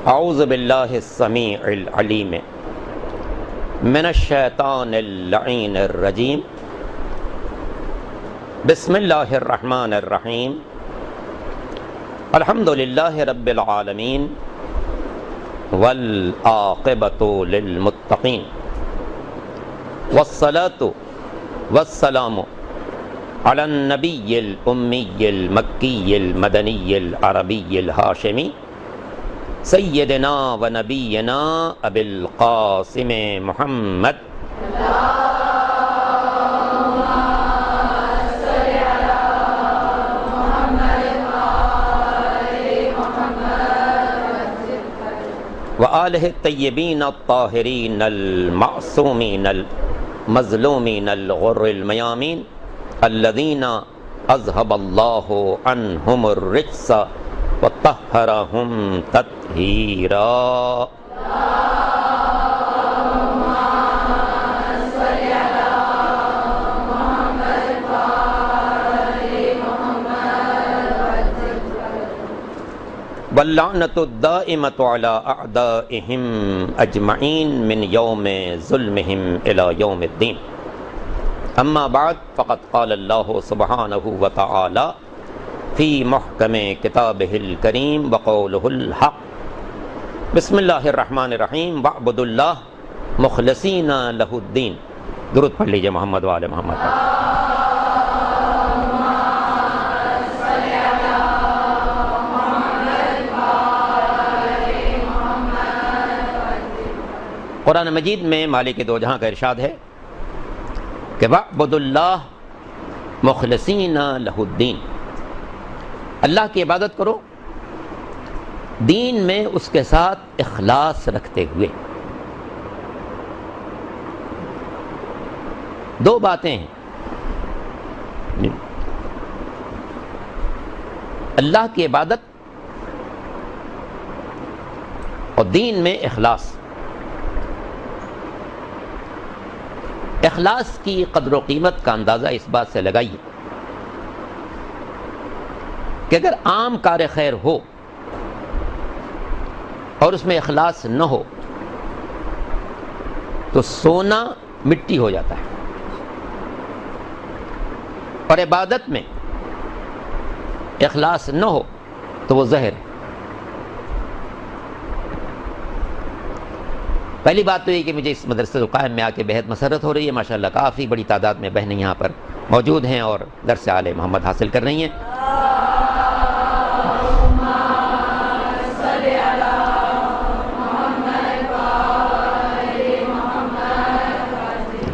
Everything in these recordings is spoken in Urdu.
اعوذ باللہ السمیع العلیم من الشیطان اللعین الرجیم بسم اللہ الرحمن الرحیم الحمد للہ رب العالمین والعاقبۃ للمتقین والصلاة والسلام علی النبی الامی المکی المدنی العربی الہاشمی سیدنا و نبینا ابی القاسم محمد وآلہ الطیبین الطاہرین المعصومین المظلومین الغر المیامین الذین اذهب اللہ عنہم الرجس وطہرہم تطہیرا. واللعنۃ الدائمۃ علی اعدائہم اجمعین من یوم ظلمہم الی یوم الدین. اما بعد فقد قال اللہ سبحانہ وتعالی فی محکم کتابہ الکریم وقولہ الحق. بسم اللہ الرحمن الرحیم واعبدوا اللہ مخلصین لہ الدین. درود پڑھ لیجئے محمد و آل محمد. قرآن مجید میں مالک دو جہاں کا ارشاد ہے کہ وَاعْبُدُوا اللَّهَ مُخْلِصِينَ لَهُ الدِّينَ. اللہ کی عبادت کرو دین میں اس کے ساتھ اخلاص رکھتے ہوئے. دو باتیں ہیں، اللہ کی عبادت اور دین میں اخلاص. اخلاص کی قدر و قیمت کا اندازہ اس بات سے لگائیے کہ اگر عام کار خیر ہو اور اس میں اخلاص نہ ہو تو سونا مٹی ہو جاتا ہے، اور عبادت میں اخلاص نہ ہو تو وہ زہر ہے. پہلی بات تو یہ کہ مجھے اس مدرسہ القائم میں آ کے بہت مسرت ہو رہی ہے. ماشاءاللہ کافی بڑی تعداد میں بہنیں یہاں پر موجود ہیں اور درس آل محمد حاصل کر رہی ہیں.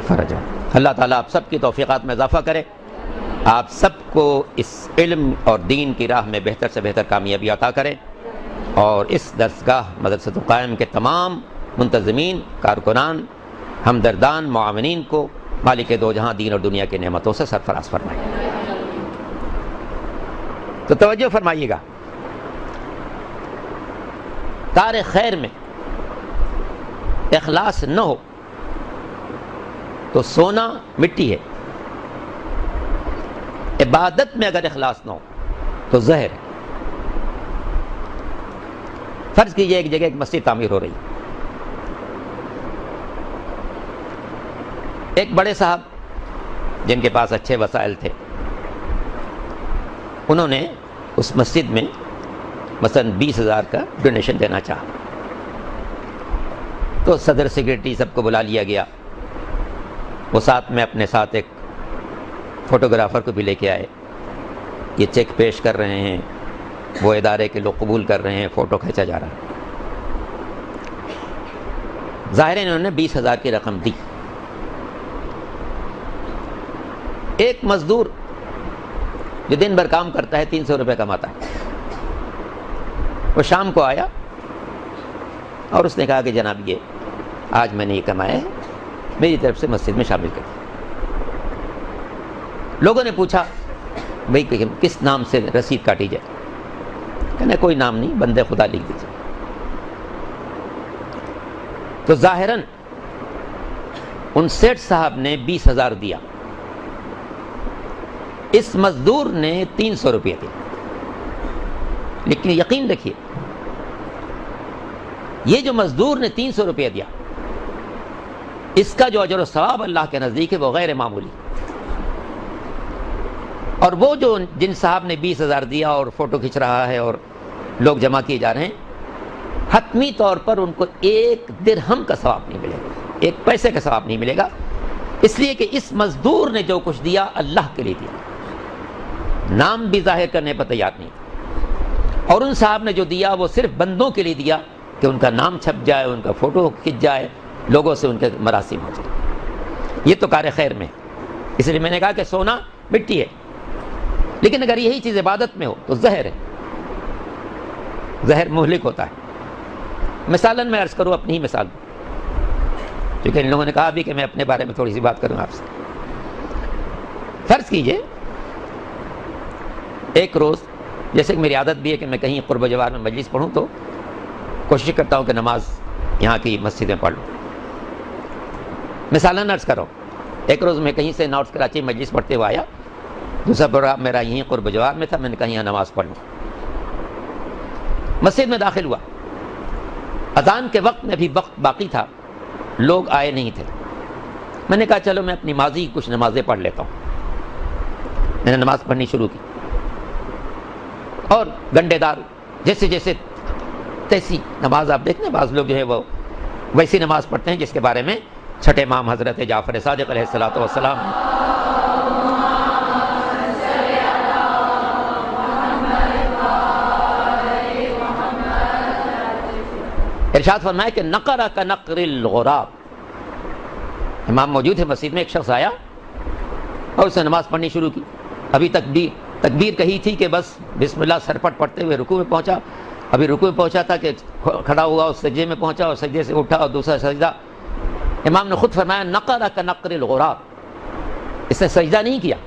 فرج اللہ تعالیٰ آپ سب کی توفیقات میں اضافہ کرے، آپ سب کو اس علم اور دین کی راہ میں بہتر سے بہتر کامیابی عطا کرے، اور اس درسگاہ مدرسہ القائم کے تمام منتظمین، کارکنان، ہمدردان، معاونین کو مالک دو جہاں دین اور دنیا کی نعمتوں سے سرفراز فرمائے. تو توجہ فرمائیے گا، کار خیر میں اخلاص نہ ہو تو سونا مٹی ہے، عبادت میں اگر اخلاص نہ ہو تو زہر ہے. فرض کیجئے ایک جگہ ایک مسجد تعمیر ہو رہی ہے، ایک بڑے صاحب جن کے پاس اچھے وسائل تھے، انہوں نے اس مسجد میں مثلا 20,000 کا ڈونیشن دینا چاہا. تو صدر سیکرٹری سب کو بلا لیا گیا، وہ ساتھ میں اپنے ساتھ ایک فوٹوگرافر کو بھی لے کے آئے. یہ چیک پیش کر رہے ہیں، وہ ادارے کے لوگ قبول کر رہے ہیں، فوٹو کھینچا جا رہا ہے. ظاہر ہے انہوں نے 20,000 کی رقم دی. ایک مزدور جو دن بھر کام کرتا ہے 300 روپے کماتا ہے، وہ شام کو آیا اور اس نے کہا کہ جناب یہ آج میں نے یہ کمایا ہے، میری طرف سے مسجد میں شامل کر دیں. لوگوں نے پوچھا بھئی کس نام سے رسید کاٹی جائے؟ کہنا کوئی نام نہیں، بندے خدا لکھ دیجیے. تو ظاہراً ان سیٹھ صاحب نے 20,000 دیا، اس مزدور نے 300 روپئے دیے. لیکن یقین رکھیے یہ جو مزدور نے 300 روپیہ دیا، اس کا جو اجر و ثواب اللہ کے نزدیک ہے وہ غیر معمولی. اور وہ جو جن صاحب نے 20,000 دیا اور فوٹو کھنچ رہا ہے اور لوگ جمع کیے جا رہے ہیں، حتمی طور پر ان کو 1 درہم کا ثواب نہیں ملے گا، 1 پیسے کا ثواب نہیں ملے گا، اس لیے کہ اس مزدور نے جو کچھ دیا اللہ کے لیے دیا، نام بھی ظاہر کرنے پر تیار نہیں. اور ان صاحب نے جو دیا وہ صرف بندوں کے لیے دیا کہ ان کا نام چھپ جائے، ان کا فوٹو کھنچ جائے، لوگوں سے ان کے مراسم ہو جائے. یہ تو کار خیر میں ہے. اس لیے میں نے کہا کہ سونا مٹی ہے، لیکن اگر یہی چیز عبادت میں ہو تو زہر ہے، زہر مہلک ہوتا ہے. مثالاً میں عرض کروں اپنی ہی مثال، کیونکہ ان لوگوں نے کہا بھی کہ میں اپنے بارے میں تھوڑی سی بات کروں آپ سے. فرض کیجئے ایک روز، جیسے کہ میری عادت بھی ہے کہ میں کہیں قرب و جوار میں مجلس پڑھوں تو کوشش کرتا ہوں کہ نماز یہاں کی مسجد میں پڑھ لوں. مثالاً عرض کرو، ایک روز میں کہیں سے نارتھ کراچی مجلس پڑھتے ہوئے آیا، دوسرا پروگرام میرا یہیں قرب و جوار میں تھا، میں نے کہا یہاں نماز پڑھ لوں. مسجد میں داخل ہوا، اذان کے وقت میں بھی وقت باقی تھا، لوگ آئے نہیں تھے. میں نے کہا چلو میں اپنی ماضی کی کچھ نمازیں پڑھ لیتا ہوں. میں نے نماز پڑھنی شروع کی اور گنڈے دار جیسے جیسے تیسی نماز، آپ دیکھیں بعض لوگ جو ہے وہ ویسی نماز پڑھتے ہیں جس کے بارے میں چھٹے امام حضرت جعفر صادق علیہ الصلوۃ والسلام ارشاد فرمایا کہ نقر کنقر الغراب. امام موجود ہے مسجد میں، ایک شخص آیا اور اس نے نماز پڑھنی شروع کی. ابھی تکبیر کہی تھی کہ بس بسم اللہ سرپٹ پڑھتے ہوئے رکوع میں پہنچا. ابھی رکوع میں پہنچا تھا کہ کھڑا ہوا اور سجدے میں پہنچا اور سجدے سے اٹھا اور دوسرا سجدہ. امام نے خود فرمایا نقر کنقر الغراب. اس نے سجدہ نہیں کیا،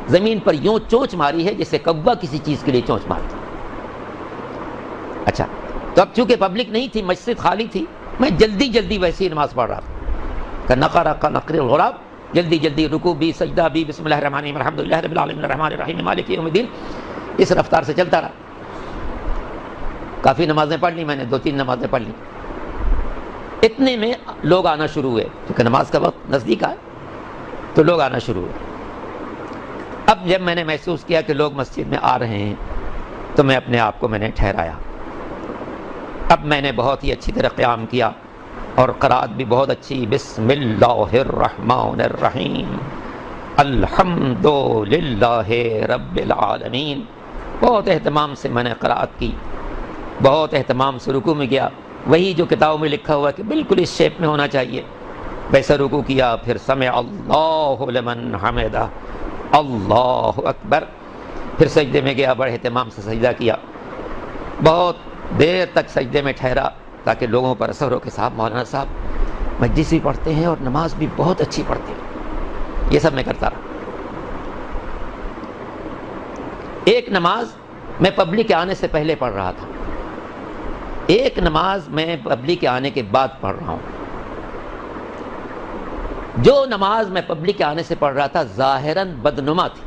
زمین پر یوں چونچ ماری ہے جیسے کوا کسی چیز کے لیے چونچ مارتا. اچھا، تو اب چونکہ پبلک نہیں تھی، مسجد خالی تھی، میں جلدی ویسی نماز پڑھ رہا تھا کہ نقر کنقر الغراب، جلدی رکوع بھی سجدہ بھی، بسم اللہ الرحمن الرحیم الحمدللہ رب العالمین الرحمن الرحیم مالک یوم الدین، اس رفتار سے چلتا رہا. کافی نمازیں پڑھ لی میں نے، 2-3 نمازیں پڑھ لی. اتنے میں لوگ آنا شروع ہوئے، کیونکہ نماز کا وقت نزدیک آئے تو لوگ آنا شروع ہوئے. اب جب میں نے محسوس کیا کہ لوگ مسجد میں آ رہے ہیں تو میں اپنے آپ کو میں نے ٹھہرایا. اب میں نے بہت ہی اچھی طرح قیام کیا اور قرات بھی بہت اچھی، بسم اللہ الرحمن الرحیم الحمد للہ رب العالمین. بہت اہتمام سے میں نے قرات کی، بہت اہتمام سے رکوع میں گیا. وہی جو کتابوں میں لکھا ہوا کہ بالکل اس شیپ میں ہونا چاہیے ویسا رکوع کیا. پھر سمع اللہ لمن حمدہ، اللہ اکبر. پھر سجدے میں گیا، بڑے اہتمام سے سجدہ کیا. بہت دیر تک سجدے میں ٹھہرا تاکہ لوگوں پر اثر ہو کہ صاحب مولانا صاحب مجلس بھی پڑھتے ہیں اور نماز بھی بہت اچھی پڑھتے ہیں. یہ سب میں کرتا رہا. ایک نماز میں پبلک کے آنے سے پہلے پڑھ رہا تھا، ایک نماز میں پبلک کے آنے کے بعد پڑھ رہا ہوں. جو نماز میں پبلک کے آنے سے پڑھ رہا تھا ظاہراً بدنما تھی،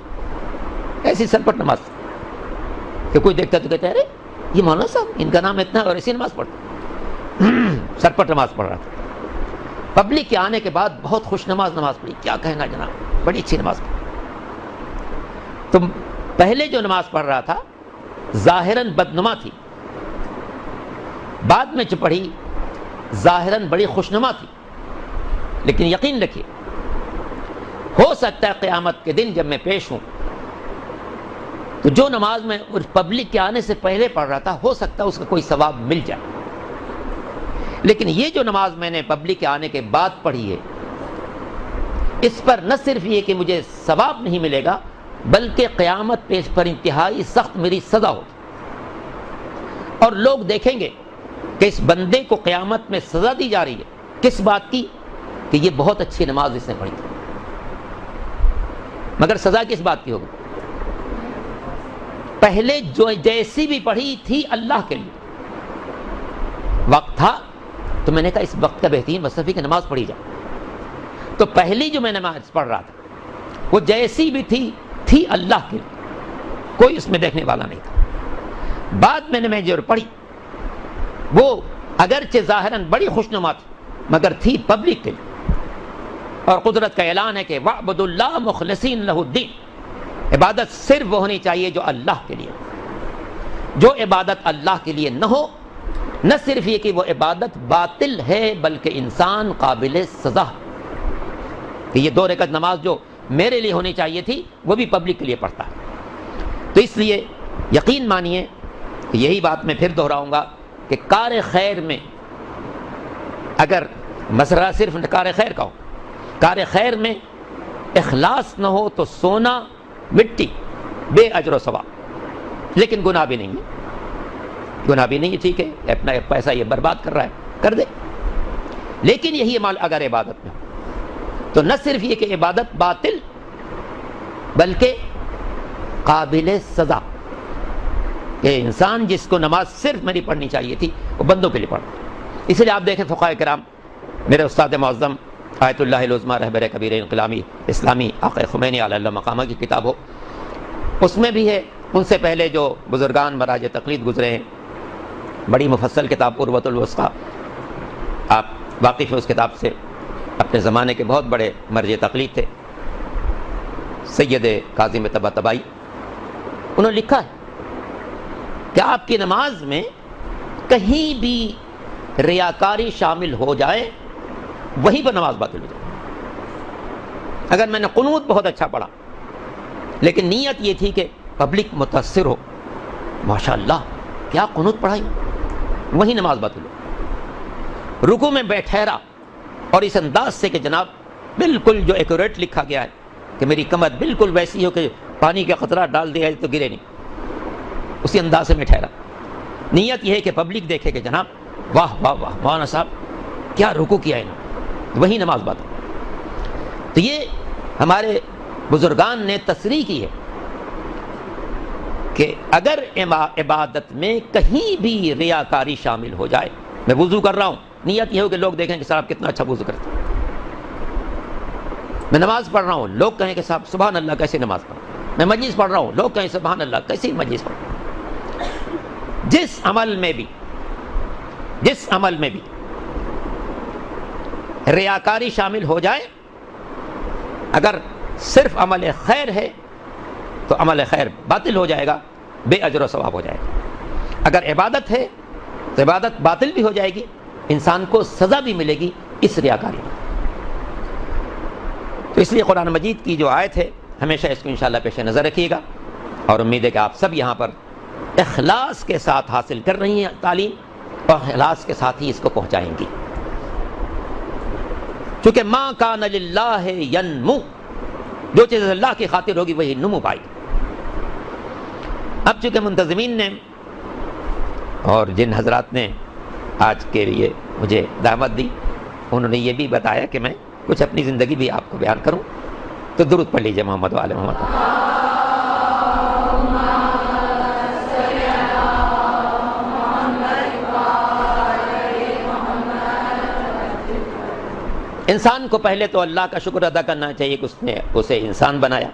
ایسی سرپٹ نماز تھی کہ کوئی دیکھتا تو کہتا ہے ارے یہ مولانا صاحب ان کا نام اتنا ہے اور ایسی نماز پڑھتا. سرپٹ نماز پڑھ رہا تھا. پبلک کے آنے کے بعد بہت خوش نماز پڑھی. کیا کہنا جناب، بڑی اچھی نماز پڑھی. تو پہلے جو نماز پڑھ رہا تھا ظاہراً بدنما تھی، بعد میں جو پڑھی ظاہراً بڑی خوشنما تھی. لیکن یقین رکھیے، ہو سکتا ہے قیامت کے دن جب میں پیش ہوں تو جو نماز میں پبلک کے آنے سے پہلے پڑھ رہا تھا ہو سکتا ہے اس کا کوئی ثواب مل جائے. لیکن یہ جو نماز میں نے پبلک کے آنے کے بعد پڑھی ہے، اس پر نہ صرف یہ کہ مجھے ثواب نہیں ملے گا بلکہ قیامت پیش پر انتہائی سخت میری سزا ہوگی. اور لوگ دیکھیں گے کہ اس بندے کو قیامت میں سزا دی جا رہی ہے. کس بات کی؟ کہ یہ بہت اچھی نماز اس نے پڑھی تھی. مگر سزا کس بات کی ہوگی؟ پہلے جو جیسی بھی پڑھی تھی اللہ کے لیے، وقت تھا تو میں نے کہا اس وقت کا بہترین مصطفی کی نماز پڑھی جائے. تو پہلی جو میں نماز پڑھ رہا تھا وہ جیسی بھی تھی اللہ کے لیے، کوئی اس میں دیکھنے والا نہیں تھا. بعد میں نے جو پڑھی وہ اگرچہ ظاہراً بڑی خوشنما تھی مگر تھی پبلک کے لیے، اور قدرت کا اعلان ہے کہ وَاعْبُدُوا اللَّهَ مُخْلِصِينَ لَهُ الدِّينَ، عبادت صرف وہ ہونی چاہیے جو اللہ کے لیے، جو عبادت اللہ کے لیے نہ ہو، نہ صرف یہ کہ وہ عبادت باطل ہے بلکہ انسان قابل سزا، کہ یہ 2 رکعت نماز جو میرے لیے ہونی چاہیے تھی وہ بھی پبلک کے لیے پڑھتا ہے۔ تو اس لیے یقین مانیے کہ یہی بات میں پھر دہراؤں گا کہ کار خیر میں اگر مسئلہ صرف کار خیر کا ہو، کار خیر میں اخلاص نہ ہو تو سونا مٹی، بے اجر و ثواب، لیکن گناہ بھی نہیں ہے، گناہ بھی نہیں ہے، ٹھیک ہے اپنا پیسہ یہ برباد کر رہا ہے کر دے، لیکن یہی عمل اگر عبادت میں ہو تو نہ صرف یہ کہ عبادت باطل بلکہ قابل سزا، کہ انسان جس کو نماز صرف میری پڑھنی چاہیے تھی وہ بندوں کے لیے پڑھتا۔ اس لیے آپ دیکھیں فقہاء کرام، میرے استاد معظم آیت اللہ العظمیٰ رہبر کبیر انقلابی اسلامی آقا خمینی علیہ اللہ مقامہ کی کتاب ہو، اس میں بھی ہے، ان سے پہلے جو بزرگان مراج تقلید گزرے ہیں، بڑی مفصل کتاب عروۃ الوثقیٰ، آپ واقف ہیں اس کتاب سے، اپنے زمانے کے بہت بڑے مرجع تقلید تھے سید کاظم طباطبائی، انہوں نے لکھا ہے کہ آپ کی نماز میں کہیں بھی ریاکاری شامل ہو جائے وہیں پر نماز باطل ہو جائے۔ اگر میں نے قنوت بہت اچھا پڑھا لیکن نیت یہ تھی کہ پبلک متاثر ہو، ماشاءاللہ کیا قنوت پڑھائی، وہیں نماز باطل ہو۔ رکوع میں ٹھہرا اور اس انداز سے کہ جناب بالکل جو ایکوریٹ لکھا گیا ہے کہ میری کمر بالکل ویسی ہو کہ پانی کا قطرہ ڈال دیا تو گرے نہیں، اسی انداز سے میں ٹھہرا، نیت یہ ہے کہ پبلک دیکھے کہ جناب واہ واہ واہ مولانا صاحب کیا رکوع کیا ہے نا، وہی نماز باطل۔ تو یہ ہمارے بزرگان نے تصریح کی ہے کہ اگر عبادت میں کہیں بھی ریاکاری شامل ہو جائے، میں وضو کر رہا ہوں، نیت یہ ہو کہ لوگ دیکھیں کہ صاحب کتنا اچھا وضو کرتے ہیں، میں نماز پڑھ رہا ہوں، لوگ کہیں کہ صاحب سبحان اللہ کیسے نماز پڑھ رہا ہوں، میں مجلس پڑھ رہا ہوں، لوگ کہیں سبحان اللہ کیسے مجلس پڑھ رہا ہوں۔ جس عمل میں بھی ریاکاری شامل ہو جائے، اگر صرف عمل خیر ہے تو عمل خیر باطل ہو جائے گا، بے اجر و ثواب ہو جائے گا۔ اگر عبادت ہے تو عبادت باطل بھی ہو جائے گی، انسان کو سزا بھی ملے گی اس ریاکاری میں۔ تو اس لیے قرآن مجید کی جو آیت ہے ہمیشہ اس کو انشاءاللہ پیش نظر رکھیے گا، اور امید ہے کہ آپ سب یہاں پر اخلاص کے ساتھ حاصل کر رہی ہیں تعلیم، اور اخلاص کے ساتھ ہی اس کو پہنچائیں گی، چونکہ ما کان للہ ینمو، جو چیز اللہ کی خاطر ہوگی وہی نمو پائے گی۔ اب چونکہ منتظمین نے اور جن حضرات نے آج کے لیے مجھے دعوت دی، انہوں نے یہ بھی بتایا کہ میں کچھ اپنی زندگی بھی آپ کو بیان کروں، تو درود پڑھ لیجئے محمد و آل محمد۔ انسان کو پہلے تو اللہ کا شکر ادا کرنا چاہیے کہ اس نے اسے انسان بنایا،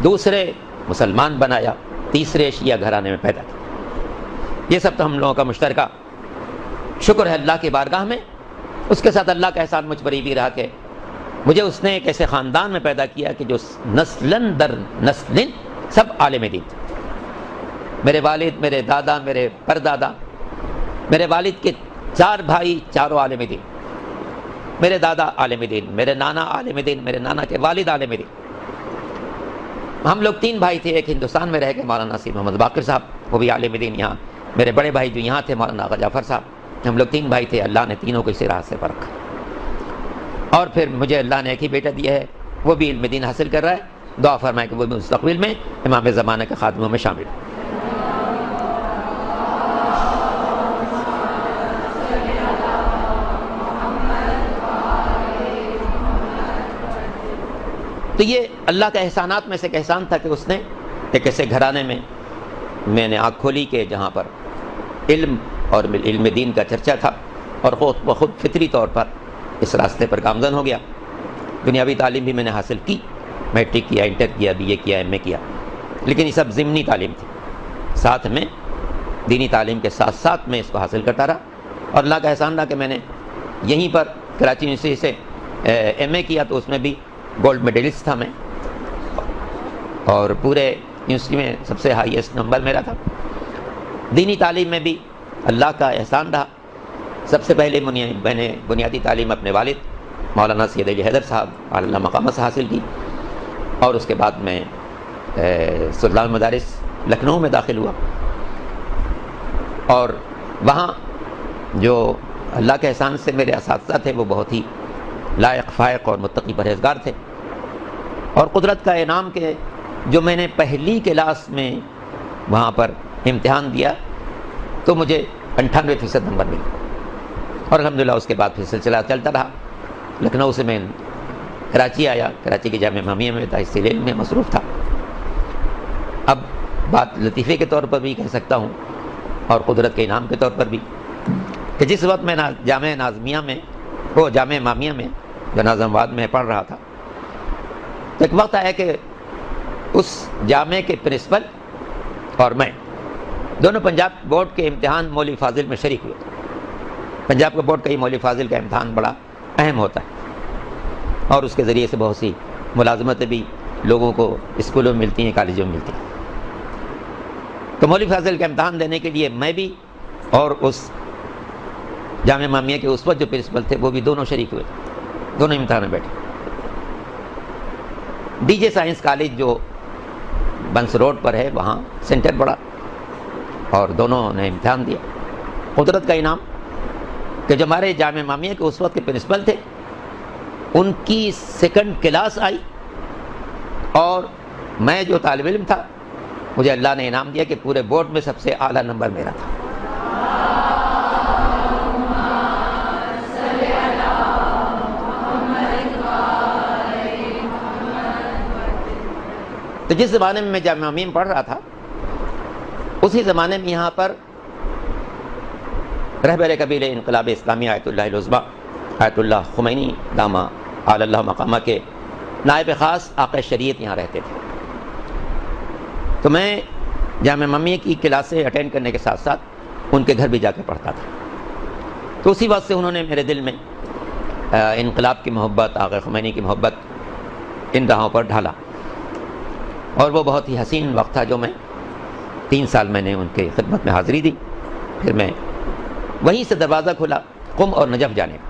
دوسرے مسلمان بنایا، تیسرے شیعہ گھرانے میں پیدا کیا۔ یہ سب تو ہم لوگوں کا مشترکہ شکر ہے اللہ کی بارگاہ میں۔ اس کے ساتھ اللہ کا احسان مجھ پر یہ بھی رہا کہ مجھے اس نے ایک ایسے خاندان میں پیدا کیا کہ جو نسلن در نسلن سب عالم دین تھے۔ میرے والد، میرے دادا، میرے پردادا، میرے والد کے 4 بھائی، چاروں عالم دین، میرے دادا عالم دین، میرے نانا عالم دین، میرے نانا کے والد عالم دین۔ ہم لوگ 3 بھائی تھے، ایک ہندوستان میں رہ کے مولانا نصیر محمد باقر صاحب، وہ بھی عالم دین یہاں، میرے بڑے بھائی جو یہاں تھے مولانا آغا جعفر صاحب، ہم لوگ 3 بھائی تھے، اللہ نے تینوں کو اسی راستے پر رکھا۔ اور پھر مجھے اللہ نے ایک ہی بیٹا دیا ہے، وہ بھی علم دین حاصل کر رہا ہے، دعا فرمائے کہ وہ بھی مستقبل میں امام زمانہ کے خادموں میں شامل ہو۔ تو یہ اللہ کے احسانات میں سے ایک احسان تھا کہ اس نے ایک ایسے گھرانے میں نے آنکھ کھولی کہ جہاں پر علم اور علم دین کا چرچا تھا، اور خود فطری طور پر اس راستے پر گامزن ہو گیا۔ دنیاوی تعلیم بھی میں نے حاصل کی، میٹرک کیا، انٹر کیا، بی اے کیا، ایم اے کیا، لیکن یہ سب ضمنی تعلیم تھی، ساتھ میں دینی تعلیم کے ساتھ ساتھ میں اس کو حاصل کرتا رہا۔ اور اللہ کا احسان رہا کہ میں نے یہیں پر کراچی یونیورسٹی سے ایم اے کیا، تو اس میں بھی گولڈ میڈلسٹ تھا میں، اور پورے یونیورسٹی میں سب سے ہائیسٹ نمبر میرا تھا۔ دینی تعلیم میں بھی اللہ کا احسان رہا۔ سب سے پہلے میں نے بنیادی تعلیم اپنے والد مولانا سید علی حیدر صاحب اعلیٰ مقامات سے حاصل کی، اور اس کے بعد میں سلطان المدارس لکھنؤ میں داخل ہوا، اور وہاں جو اللہ کے احسان سے میرے اساتذہ تھے وہ بہت ہی لائق فائق اور متقی پرہیزگار تھے، اور قدرت کا انعام کہ جو میں نے پہلی کلاس میں وہاں پر امتحان دیا تو مجھے 98% نمبر ملے، اور الحمدللہ اس کے بعد پھر سلسلہ چلتا رہا۔ لکھنؤ سے میں کراچی آیا، کراچی کی جامعہ امامیہ میں تحصیل علم میں مصروف تھا۔ اب بات لطیفے کے طور پر بھی کہہ سکتا ہوں اور قدرت کے انعام کے طور پر بھی کہ جس وقت میں جامعہ ناظمیہ میں جامعہ امامیہ میں جو ناظم آباد میں پڑھ رہا تھا، تو ایک وقت آیا کہ اس جامعہ کے پرنسپل اور میں دونوں پنجاب بورڈ کے امتحان مولوی فاضل میں شریک ہوئے۔ پنجاب کا بورڈ کا ہی مولوی فاضل کا امتحان بڑا اہم ہوتا ہے، اور اس کے ذریعے سے بہت سی ملازمتیں بھی لوگوں کو اسکولوں میں ملتی ہیں، کالجوں میں ملتی ہیں۔ تو مولوی فاضل کا امتحان دینے کے لیے میں بھی اور اس جامعہ امامیہ کے اس وقت جو پرنسپل تھے وہ بھی دونوں شریک ہوئے، دونوں امتحان میں بیٹھے۔ ڈی جے سائنس کالج جو بنس روڈ پر ہے وہاں سینٹر پڑا، اور دونوں نے امتحان دیا۔ قدرت کا انعام کہ جو ہمارے جامعہ امامیہ کے اس وقت کے پرنسپل تھے ان کی سیکنڈ کلاس آئی، اور میں جو طالب علم تھا مجھے اللہ نے انعام دیا کہ پورے بورڈ میں سب سے اعلیٰ نمبر میرا تھا۔ تو جس زمانے میں جامعہ امامیہ میں پڑھ رہا تھا اسی زمانے میں یہاں پر رہبر کبیر انقلاب اسلامی آیت اللہ العظمیٰ آیت اللہ خمینی دامہ اعلی اللہ مقامہ کے نائب خاص آقا شریعت یہاں رہتے تھے۔ تو میں جامعہ امامیہ کی کلاسیں اٹینڈ کرنے کے ساتھ ساتھ ان کے گھر بھی جا کے پڑھتا تھا۔ تو اسی وقت سے انہوں نے میرے دل میں انقلاب کی محبت، آقا خمینی کی محبت ان راہوں پر ڈھالا، اور وہ بہت ہی حسین وقت تھا جو میں 3 سال میں نے ان کے خدمت میں حاضری دی۔ پھر میں وہیں سے دروازہ کھلا قم اور نجف جانے کا۔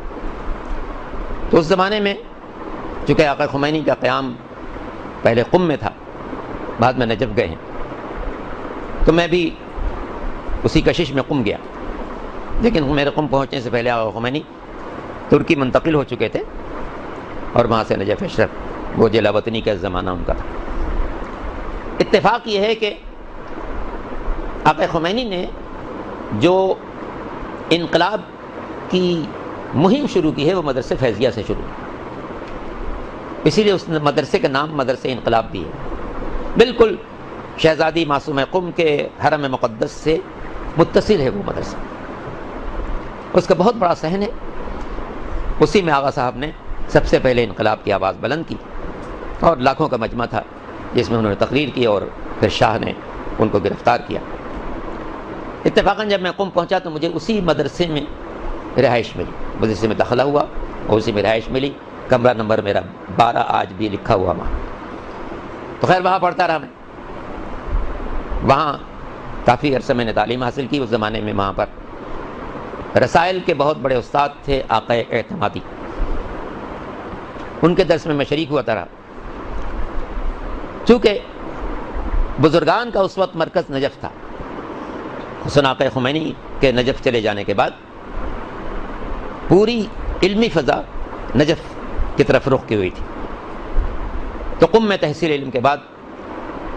تو اس زمانے میں چونکہ آقا خمینی کا قیام پہلے قم میں تھا، بعد میں نجف گئے ہیں، تو میں بھی اسی کشش میں قم گیا، لیکن میرے قم پہنچنے سے پہلے آقا خمینی ترکی منتقل ہو چکے تھے، اور وہاں سے نجف اشرف وہ جلا وطنی کا زمانہ ان کا تھا۔ اتفاق یہ ہے کہ آقا خمینی نے جو انقلاب کی مہم شروع کی ہے وہ مدرسے فیضیہ سے شروع کی، اسی لیے اس مدرسے کا نام مدرسے انقلاب بھی ہے۔ بالکل شہزادی معصومہ قم کے حرم مقدس سے متصل ہے وہ مدرسہ، اس کا بہت بڑا صحن ہے۔ اسی میں آغا صاحب نے سب سے پہلے انقلاب کی آواز بلند کی، اور لاکھوں کا مجمع تھا جس میں انہوں نے تقریر کی، اور پھر شاہ نے ان کو گرفتار کیا۔ اتفاقاً جب میں قم پہنچا تو مجھے اسی مدرسے میں رہائش ملی، مدرسے میں داخلہ ہوا اور اسی میں رہائش ملی۔ کمرہ نمبر میرا 12 آج بھی لکھا ہوا وہاں۔ تو خیر وہاں پڑھتا رہا میں، وہاں کافی عرصہ میں نے تعلیم حاصل کی۔ اس زمانے میں وہاں پر رسائل کے بہت بڑے استاد تھے آقا اعتمادی، ان کے درس میں شریک ہوا رہا۔ چونکہ بزرگان کا اس وقت مرکز نجف تھا، حسن آقا خمینی کے نجف چلے جانے کے بعد پوری علمی فضا نجف کی طرف رخ کی ہوئی تھی۔ تو قم میں تحصیل علم کے بعد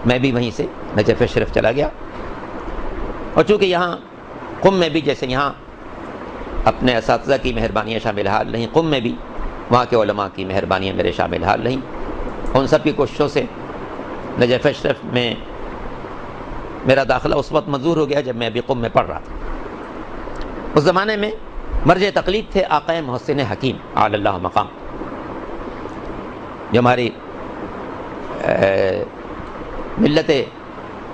میں بھی وہیں سے نجف شریف چلا گیا، اور چونکہ یہاں قم میں بھی جیسے یہاں اپنے اساتذہ کی مہربانیاں شامل حال رہیں، قم میں بھی وہاں کے علماء کی مہربانیاں میرے شامل حال رہیں۔ ان سب کی کوششوں سے نجف شریف میں میرا داخلہ اس وقت منظور ہو گیا جب میں ابھی قم میں پڑھ رہا تھا۔ اس زمانے میں مرجع تقلید تھے آقا محسن حکیم اعلی اللہ مقام، جو ہماری ملت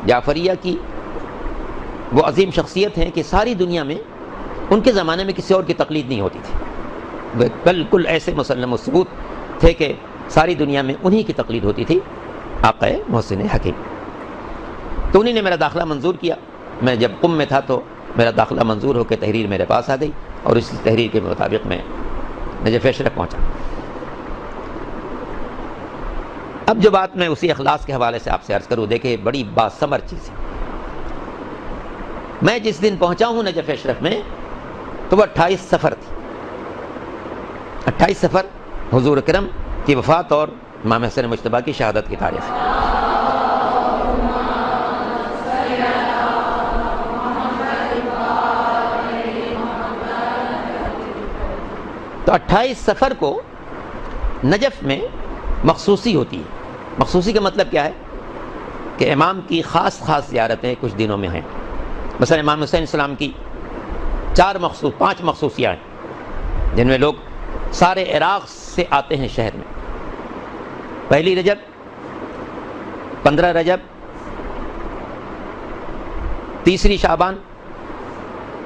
جعفریہ کی وہ عظیم شخصیت ہیں کہ ساری دنیا میں ان کے زمانے میں کسی اور کی تقلید نہیں ہوتی تھی، وہ بالکل ایسے مسلم و ثبوت تھے کہ ساری دنیا میں انہی کی تقلید ہوتی تھی، آقا محسن حکیم۔ تو انہی نے میرا داخلہ منظور کیا۔ میں جب قم میں تھا تو میرا داخلہ منظور ہو کے تحریر میرے پاس آ گئی، اور اسی تحریر کے مطابق میں نجف اشرف پہنچا۔ اب جو بات میں اسی اخلاص کے حوالے سے آپ سے عرض کروں، دیکھیں بڑی باثمر چیز ہے۔ میں جس دن پہنچا ہوں نجف اشرف میں تو وہ 28 صفر تھی، 28 صفر حضور اکرم کی وفات اور امام حسن مجتبیٰ کی شہادت کی تاریخ۔ تو 28 صفر کو نجف میں مخصوصی ہوتی ہے۔ مخصوصی کا مطلب کیا ہے کہ امام کی خاص زیارتیں کچھ دنوں میں ہیں۔ مثلا امام حسین السلام کی 5 مخصوصیاں ہیں جن میں لوگ سارے عراق سے آتے ہیں شہر میں۔ پہلی رجب، 15 رجب، تیسری شعبان،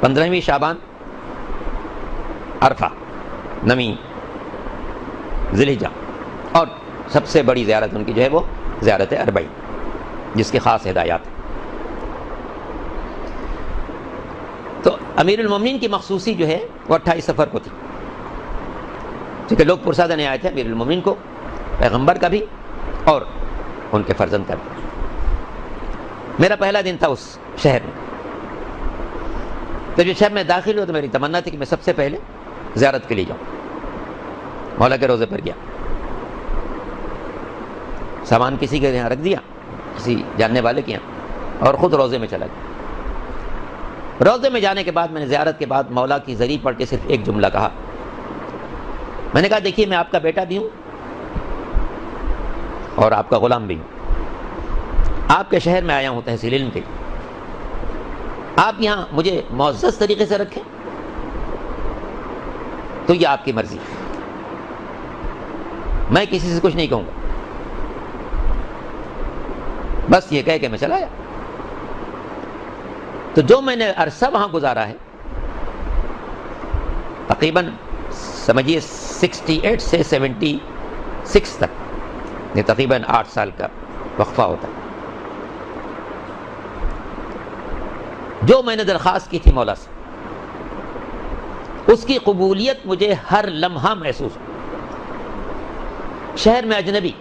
15ویں شعبان، عرفہ، 9ویں ذی الحجہ، اور سب سے بڑی زیارت ان کی جو ہے وہ زیارت اربعین، جس کی خاص ہدایات ہیں۔ تو امیر المومنین کی مخصوصی جو ہے وہ 28 صفر کو تھی، کیونکہ لوگ پرسادہ آئے تھے امیر المومنین کو، پیغمبر کا بھی اور ان کے فرزند کا بھی۔ میرا پہلا دن تھا اس شہر میں۔ تو جب شہر میں داخل ہوا تو میری تمنا تھی کہ میں سب سے پہلے زیارت کے لیے جاؤں۔ مولا کے روضے پر گیا، سامان کسی کے یہاں رکھ دیا، کسی جاننے والے کے یہاں، اور خود روضے میں چلا گیا۔ روضے میں جانے کے بعد میں نے زیارت کے بعد مولا کی ذریع پڑھ کے صرف ایک جملہ کہا۔ میں نے کہا دیکھیے میں آپ کا بیٹا بھی ہوں اور آپ کا غلام بھی ہوں، آپ کے شہر میں آیا ہوں تحصیل علم کے لیے، آپ یہاں مجھے معزز طریقے سے رکھیں تو یہ آپ کی مرضی ہے، میں کسی سے کچھ نہیں کہوں گا۔ بس یہ کہہ کے میں چلا آیا۔ تو جو میں نے عرصہ وہاں گزارا ہے، تقریباً سمجھیے 68 سے 76 تک، یہ تقریباً 8 سال کا وقفہ ہوتا ہے۔ جو میں نے درخواست کی تھی مولا سے، اس کی قبولیت مجھے ہر لمحہ محسوس ہو۔ شہر میں اجنبی،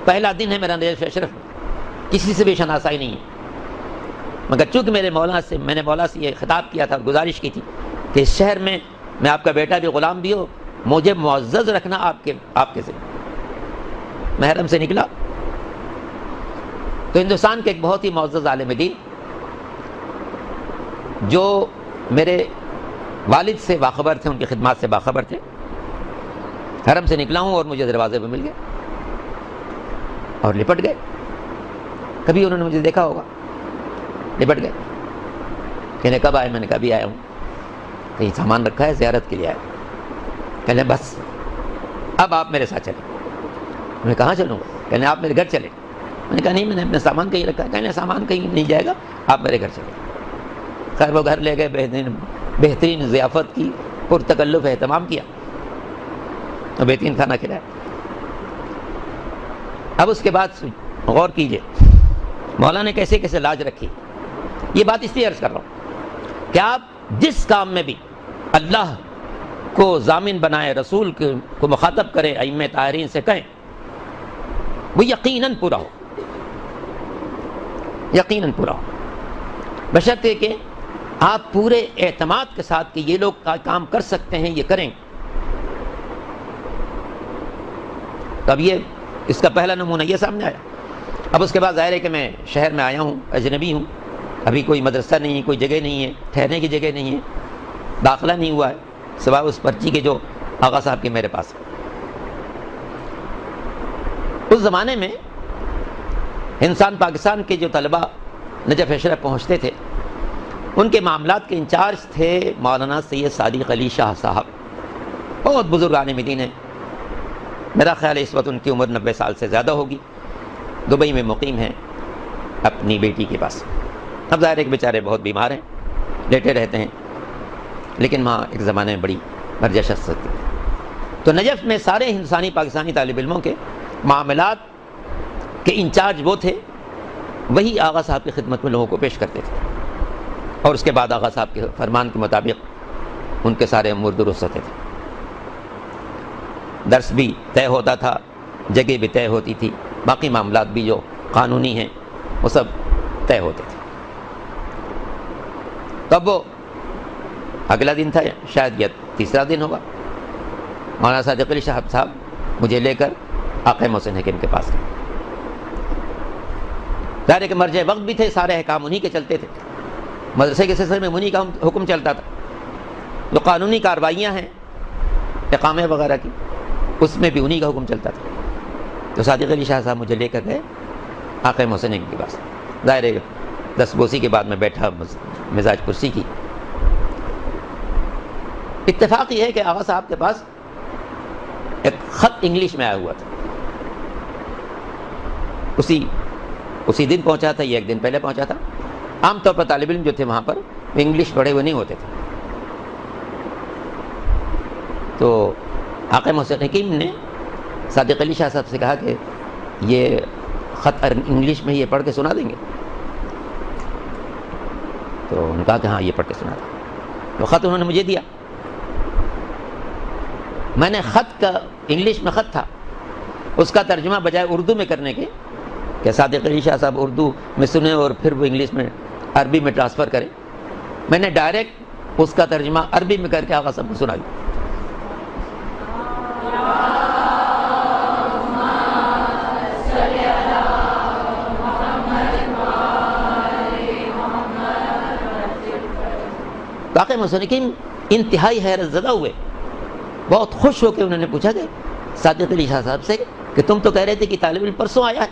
پہلا دن ہے میرا نجف اشرف میں، کسی سے بھی شناسائی نہیں ہے، مگر چونکہ میں نے مولا سے یہ خطاب کیا تھا اور گزارش کی تھی کہ اس شہر میں میں آپ کا بیٹا بھی غلام بھی ہو، مجھے معزز رکھنا آپ کے ذمہ۔ محرم سے نکلا تو ہندوستان کے ایک بہت ہی معزز عالم دین جو میرے والد سے باخبر تھے، ان کی خدمات سے باخبر تھے، حرم سے نکلا ہوں اور مجھے دروازے پہ مل گئے اور لپٹ گئے۔ کبھی انہوں نے مجھے دیکھا ہوگا، لپٹ گئے، کہنے کب آئے؟ میں نے کبھی آیا ہوں، کہیں سامان رکھا ہے، زیارت کے لیے آیا۔ کہنے بس اب آپ میرے ساتھ چلیں۔ میں نے کہاں چلوں گا؟ کہنے آپ میرے گھر چلیں۔ میں نے کہا نہیں، میں نے اپنا سامان کہیں رکھا ہے۔ کہنے سامان کہیں نہیں جائے گا، آپ میرے گھر چلیں۔ خیر وہ گھر لے گئے، بہترین ضیافت کی، پرتکلف اہتمام کیا اور بہترین کھانا کھلایا۔ اب اس کے بعد غور کیجئے مولا نے کیسے کیسے لاج رکھی۔ یہ بات اس لیے عرض کر رہا ہوں کہ آپ جس کام میں بھی اللہ کو ضامن بنائے، رسول کو مخاطب کریں، ائمہ طاہرین سے کہیں، وہ یقیناً پورا ہو، یقیناً پورا ہو، بشرطے کہ آپ پورے اعتماد کے ساتھ کہ یہ لوگ کام کر سکتے ہیں، یہ کریں۔ تو اب یہ اس کا پہلا نمونہ یہ سامنے آیا۔ اب اس کے بعد ظاہر ہے کہ میں شہر میں آیا ہوں، اجنبی ہوں، ابھی کوئی مدرسہ نہیں ہے، کوئی جگہ نہیں ہے، ٹھہرنے کی جگہ نہیں ہے، داخلہ نہیں ہوا ہے سوائے اس پرچی کے جو آغا صاحب کے میرے پاس ہے۔ اس زمانے میں ہندوستان پاکستان کے جو طلبہ نجف اشرف پہنچتے تھے، ان کے معاملات کے انچارج تھے مولانا سید صادق علی شاہ صاحب، بہت بزرگ عالم دین ہیں۔ میرا خیال ہے اس وقت ان کی عمر 90 سال سے زیادہ ہوگی، دبئی میں مقیم ہیں اپنی بیٹی کے پاس۔ اب ظاہر ایک بیچارے بہت بیمار ہیں، لیٹے رہتے ہیں، لیکن وہاں ایک زمانے میں بڑی مرجع شخصیت تھی. تو نجف میں سارے ہندوستانی پاکستانی طالب علموں کے معاملات کے انچارج وہ تھے، وہی آغا صاحب کی خدمت میں لوگوں کو پیش کرتے تھے، اور اس کے بعد آغا صاحب کے فرمان کے مطابق ان کے سارے امور درست ہوتے تھے. درس بھی طے ہوتا تھا، جگہ بھی طے ہوتی تھی، باقی معاملات بھی جو قانونی ہیں وہ سب طے ہوتے تھے. تب وہ اگلا دن تھا، شاید یہ تیسرا دن ہوگا، مولانا صادق علی شہاب صاحب مجھے لے کر آقا محسن حکیم کے پاس گئے. ظاہر ہے کہ مرجع وقت بھی تھے، سارے احکام انہی کے چلتے تھے، مدرسے کے سلسلے میں انہی کا حکم چلتا تھا. جو قانونی کارروائیاں ہیں اقامے وغیرہ کی، اس میں بھی انہی کا حکم چلتا تھا. تو صادق علی شاہ صاحب مجھے لے کر گئے آقا محسن حکیم کے پاس. ظاہر ہے دس بوسی کے بعد میں بیٹھا مزاج کرسی کی. اتفاق یہ ہے کہ آغا صاحب کے پاس ایک خط انگلش میں آیا ہوا تھا. اسی دن پہنچا تھا، یہ ایک دن پہلے پہنچا تھا. عام طور پر طالب علم جو تھے وہاں پر وہ انگلش پڑھے ہوئے نہیں ہوتے تھے. تو آقا محسن حکیم نے صادق علی شاہ صاحب سے کہا کہ یہ خط انگلش میں یہ پڑھ کے سنا دیں گے؟ تو انہوں نے کہا کہ ہاں یہ پڑھ کے سنا دیں. تو خط انہوں نے مجھے دیا. میں نے خط کا، انگلش میں خط تھا، اس کا ترجمہ بجائے اردو میں کرنے کے کہ صادق علی شاہ صاحب اردو میں سنیں اور پھر وہ انگلش میں عربی میں ٹرانسفر کریں، میں نے ڈائریکٹ اس کا ترجمہ عربی میں کر کے آقا صاحب کو سنا دیا. آقا محسن حکیم انتہائی حیرت زدہ ہوئے، بہت خوش ہو کے انہوں نے پوچھا کہ صادق علی شاہ صاحب سے کہ تم تو کہہ رہے تھے کہ طالب علم پرسوں آیا ہے،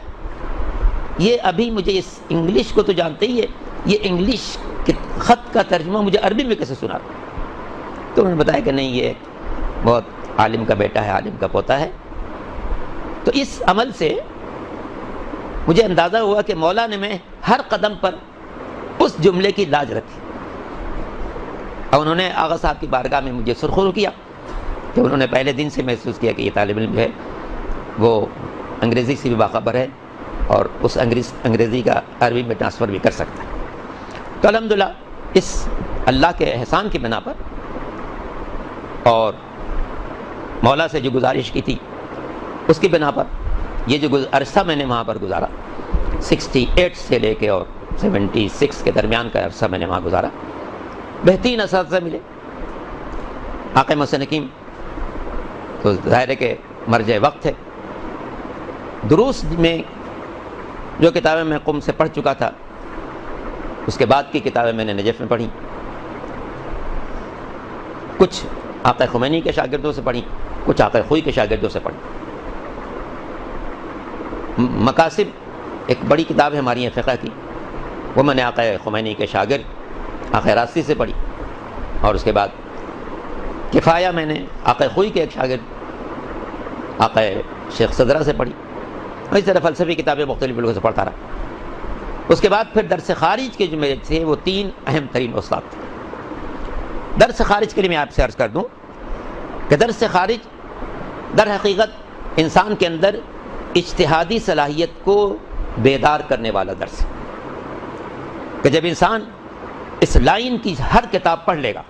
یہ ابھی مجھے اس انگلش کو تو جانتے ہی ہے، یہ انگلش کے خط کا ترجمہ مجھے عربی میں کیسے سنا؟ تو انہوں نے بتایا کہ نہیں، یہ بہت عالم کا بیٹا ہے، عالم کا پوتا ہے. تو اس عمل سے مجھے اندازہ ہوا کہ مولا نے میں ہر قدم پر اس جملے کی لاج رکھی. اور انہوں نے آغا صاحب کی بارگاہ میں مجھے سرخرو کیا کہ انہوں نے پہلے دن سے محسوس کیا کہ یہ طالب علم جو ہے وہ انگریزی سے بھی باخبر ہے اور اس انگریزی کا عربی میں ٹرانسفر بھی کر سکتا ہے. تو الحمدللہ اس اللہ کے احسان کی بنا پر اور مولا سے جو گزارش کی تھی اس کی بنا پر یہ جو عرصہ میں نے وہاں پر گزارا، 68 سے لے کے اور 76 کے درمیان کا عرصہ میں نے وہاں گزارا، بہترین اساتذہ ملے. آقا محسن حکیم تو ظاہر ہے کہ مرجع وقت ہے. دروس میں جو کتابیں میں قم سے پڑھ چکا تھا، اس کے بعد کی کتابیں میں نے نجف میں پڑھی، کچھ آقا خمینی کے شاگردوں سے پڑھی، کچھ آقا خوئی کے شاگردوں سے پڑھی. مقاصد ایک بڑی کتاب ہے ہماری فقہ کی، وہ میں نے آقا خمینی کے شاگرد آقا راستی سے پڑھی، اور اس کے بعد کفایہ میں نے آقا خوئی کے ایک شاگرد آقا شیخ صدرہ سے پڑھی، اور اس طرح فلسفی کتابیں مختلف لوگوں سے پڑھتا رہا. اس کے بعد پھر درس خارج کے جو میرے تھے وہ 3 اہم ترین استاد تھے. درس خارج کے لیے میں آپ سے عرض کر دوں کہ درس خارج در حقیقت انسان کے اندر اجتہادی صلاحیت کو بیدار کرنے والا درس ہے کہ جب انسان اس لائن کی ہر کتاب پڑھ لے گا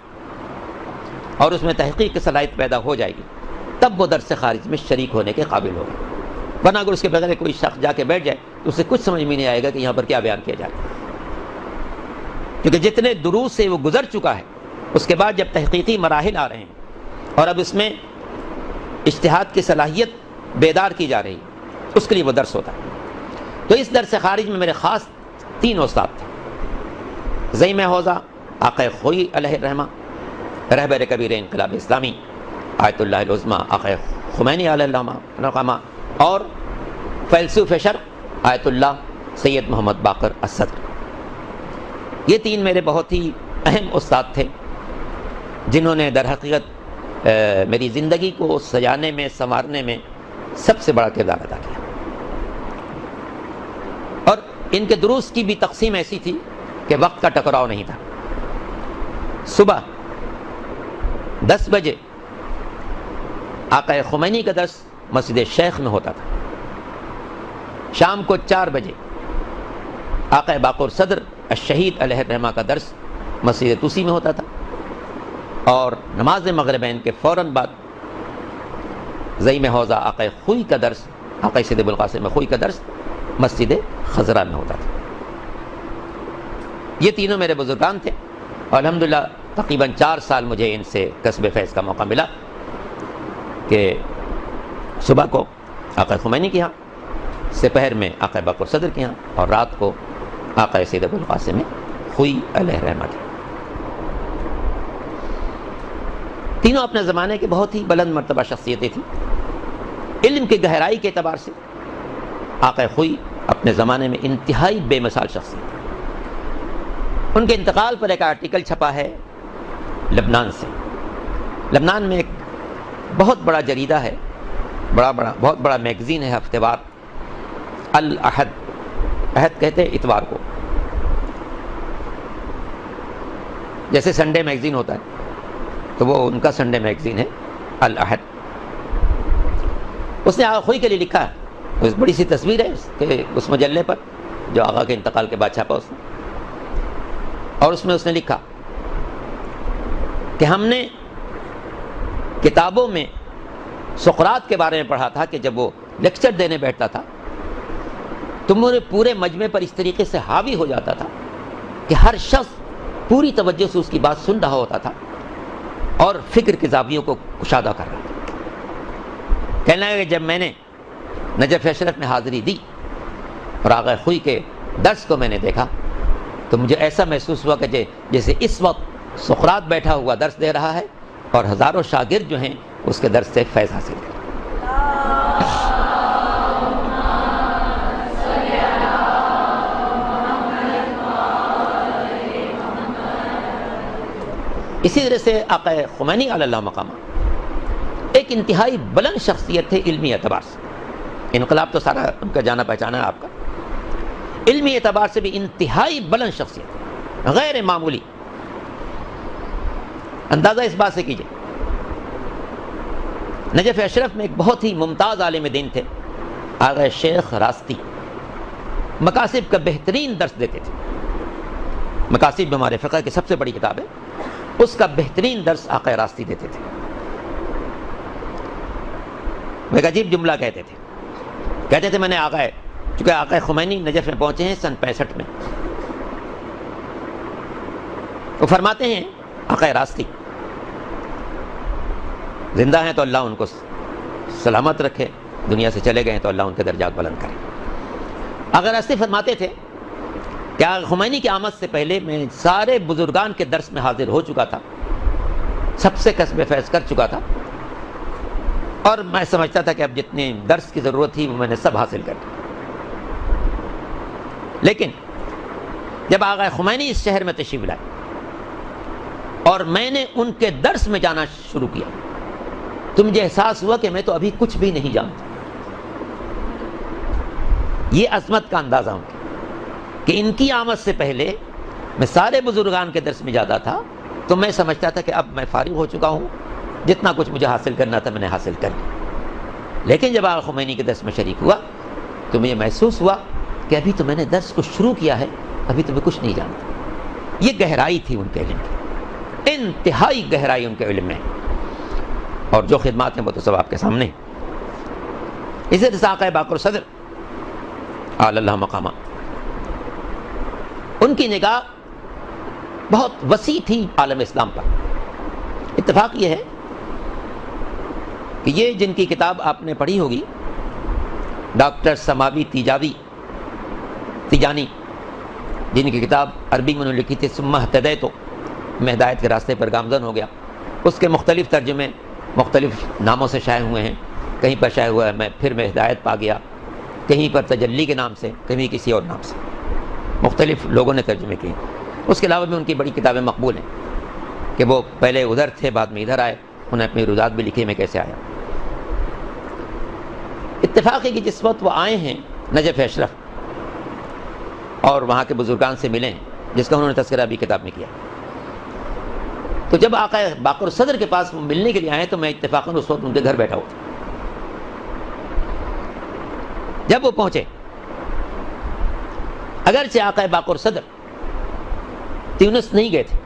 اور اس میں تحقیق کی صلاحیت پیدا ہو جائے گی، تب وہ درس خارج میں شریک ہونے کے قابل ہوگا. ورنہ اگر اس کے بغیر کوئی شخص جا کے بیٹھ جائے تو اسے کچھ سمجھ میں نہیں آئے گا کہ یہاں پر کیا بیان کیا جائے، کیونکہ جتنے دروس سے وہ گزر چکا ہے، اس کے بعد جب تحقیقی مراحل آ رہے ہیں اور اب اس میں اجتہاد کی صلاحیت بیدار کی جا رہی ہے، اس کے لیے وہ درس ہوتا ہے. تو اس درس خارج میں میرے خاص 3 استاد تھے. زعیم حوزہ آقا خوئی علیہ الرحمہ، رہبر کبیر انقلاب اسلامی آیت اللہ العظمی آقا خمینی علیہ الرحمہ، اور فیلسوف شرق آیت اللہ سید محمد باقر الصدر. یہ 3 میرے بہت ہی اہم استاد تھے جنہوں نے در حقیقت میری زندگی کو سجانے میں، سنوارنے میں سب سے بڑا کردار ادا کیا. اور ان کے دروس کی بھی تقسیم ایسی تھی کہ وقت کا ٹکراؤ نہیں تھا. صبح 10 بجے آقا خمینی کا درس مسجد شیخ میں ہوتا تھا، شام کو 4 بجے آقا باقر صدر الشہید علیہ الرحمہ کا درس مسجد توسی میں ہوتا تھا، اور نماز مغربین کے فوراً بعد زعیم حوزہ آقا خوئی کا درس، آقا سید ابوالقاسم خوئی کا درس مسجد خضرہ میں ہوتا تھا۔ یہ تینوں میرے بزرگان تھے، اور الحمدللہ تقریباً 4 سال مجھے ان سے کسب فیض کا موقع ملا کہ صبح کو آقا خمینی کے ہاں، سپہر میں آقا باقر صدر کے ہاں، اور رات کو آقا سید ابوالقاسم خوئی علیہ الرحمہ کے۔ تینوں اپنے زمانے کے بہت ہی بلند مرتبہ شخصیتیں تھیں۔ علم کی گہرائی کے اعتبار سے آقا خوئی اپنے زمانے میں انتہائی بے مثال شخصیت تھے۔ ان کے انتقال پر ایک آرٹیکل چھپا ہے لبنان سے۔ لبنان میں ایک بہت بڑا جریدہ ہے، بہت بڑا میگزین ہے، ہفتے وار، الاحد، احد کہتے ہیں اتوار کو، جیسے سنڈے میگزین ہوتا ہے تو وہ ان کا سنڈے میگزین ہے الاحد۔ اس نے آقا خوئی کے لیے لکھا ہے، بڑی سی تصویر ہے کہ اس مجلے پر جو آقا کے انتقال کے بعد چھپا اس نے، اور اس میں اس نے لکھا کہ ہم نے کتابوں میں سقراط کے بارے میں پڑھا تھا کہ جب وہ لیکچر دینے بیٹھتا تھا تو پورے مجمع پر اس طریقے سے حاوی ہو جاتا تھا کہ ہر شخص پوری توجہ سے اس کی بات سن رہا ہوتا تھا اور فکر کے زاویوں کو کشادہ کر رہا تھا۔ کہنے لگا کہ جب میں نے نجف اشرف میں حاضری دی اور آقا خوئی کے درس کو میں نے دیکھا تو مجھے ایسا محسوس ہوا کہ جیسے اس وقت سقراط بیٹھا ہوا درس دے رہا ہے اور ہزاروں شاگرد جو ہیں اس کے درس سے فیض حاصل کریں۔ اسی طرح سے آقا خمینی علی اللہ مقامہ ایک انتہائی بلند شخصیت تھے علمی اعتبار سے۔ انقلاب تو سارا ان کا جانا پہچانا ہے آپ کا، علمی اعتبار سے بھی انتہائی بلند شخصیت، غیر معمولی۔ اندازہ اس بات سے کیجئے، نجف اشرف میں ایک بہت ہی ممتاز عالم دین تھے آقا شیخ راستی، مقاصد کا بہترین درس دیتے تھے۔ مقاصد ہمارے فقہ کی سب سے بڑی کتاب ہے، اس کا بہترین درس آقا راستی دیتے تھے۔ وہ ایک عجیب جملہ کہتے تھے میں نے چونکہ آقا خمینی نجف میں پہنچے ہیں سن 65 میں، وہ فرماتے ہیں آقا راستی زندہ ہیں تو اللہ ان کو سلامت رکھے، دنیا سے چلے گئے تو اللہ ان کے درجات بلند کرے۔ آقا راستی فرماتے تھے کہ آقا خمینی کی آمد سے پہلے میں سارے بزرگان کے درس میں حاضر ہو چکا تھا، سب سے کسب فیض کر چکا تھا، اور میں سمجھتا تھا کہ اب جتنے درس کی ضرورت تھی وہ میں نے سب حاصل کر لی۔ لیکن جب آقا خمینی اس شہر میں تشریف لائے اور میں نے ان کے درس میں جانا شروع کیا تو مجھے احساس ہوا کہ میں تو ابھی کچھ بھی نہیں جانتا۔ یہ عظمت کا اندازہ ان کی کہ ان کی آمد سے پہلے میں سارے بزرگان کے درس میں جاتا تھا تو میں سمجھتا تھا کہ اب میں فارغ ہو چکا ہوں، جتنا کچھ مجھے حاصل کرنا تھا میں نے حاصل کر لیا۔ لیکن جب آقا خمینی کے درس میں شریک ہوا تو مجھے محسوس ہوا کہ ابھی تو میں نے درس کو شروع کیا ہے، ابھی تو میں کچھ نہیں جانتا۔ یہ گہرائی تھی ان کے علم کی، انتہائی گہرائی ان کے علم میں، اور جو خدمات ہیں وہ تو سب آپ کے سامنے۔ اسی طرح آقا باقر صدر اعلی اللہ مقامہ، ان کی نگاہ بہت وسیع تھی عالم اسلام پر۔ اتفاق یہ ہے کہ یہ جن کی کتاب آپ نے پڑھی ہوگی، ڈاکٹر سماوی تیجانی، جن کی کتاب عربی میں انہوں نے لکھی تھی ثم اہتدیت، میں ہدایت کے راستے پر گامزن ہو گیا، اس کے مختلف ترجمے مختلف ناموں سے شائع ہوئے ہیں۔ کہیں پر شائع ہوا ہے میں ہدایت پا گیا، کہیں پر تجلی کے نام سے، کہیں کسی اور نام سے، مختلف لوگوں نے ترجمے کیے۔ اس کے علاوہ بھی ان کی بڑی کتابیں مقبول ہیں کہ وہ پہلے ادھر تھے بعد میں ادھر آئے، انہیں اپنی روزات بھی لکھی میں کیسے آیا۔ اتفاق ہے کہ جس وقت وہ آئے ہیں نجف اشرف اور وہاں کے بزرگان سے ملے ہیں، جس کا انہوں نے تذکرہ بھی کتاب میں کیا، تو جب آقا باقر صدر کے پاس ملنے کے لیے آئے تو میں اتفاقاً اس وقت ان کے گھر بیٹھا ہوا تھا۔ جب وہ پہنچے، اگرچہ آقا باقر صدر تیونس نہیں گئے تھے،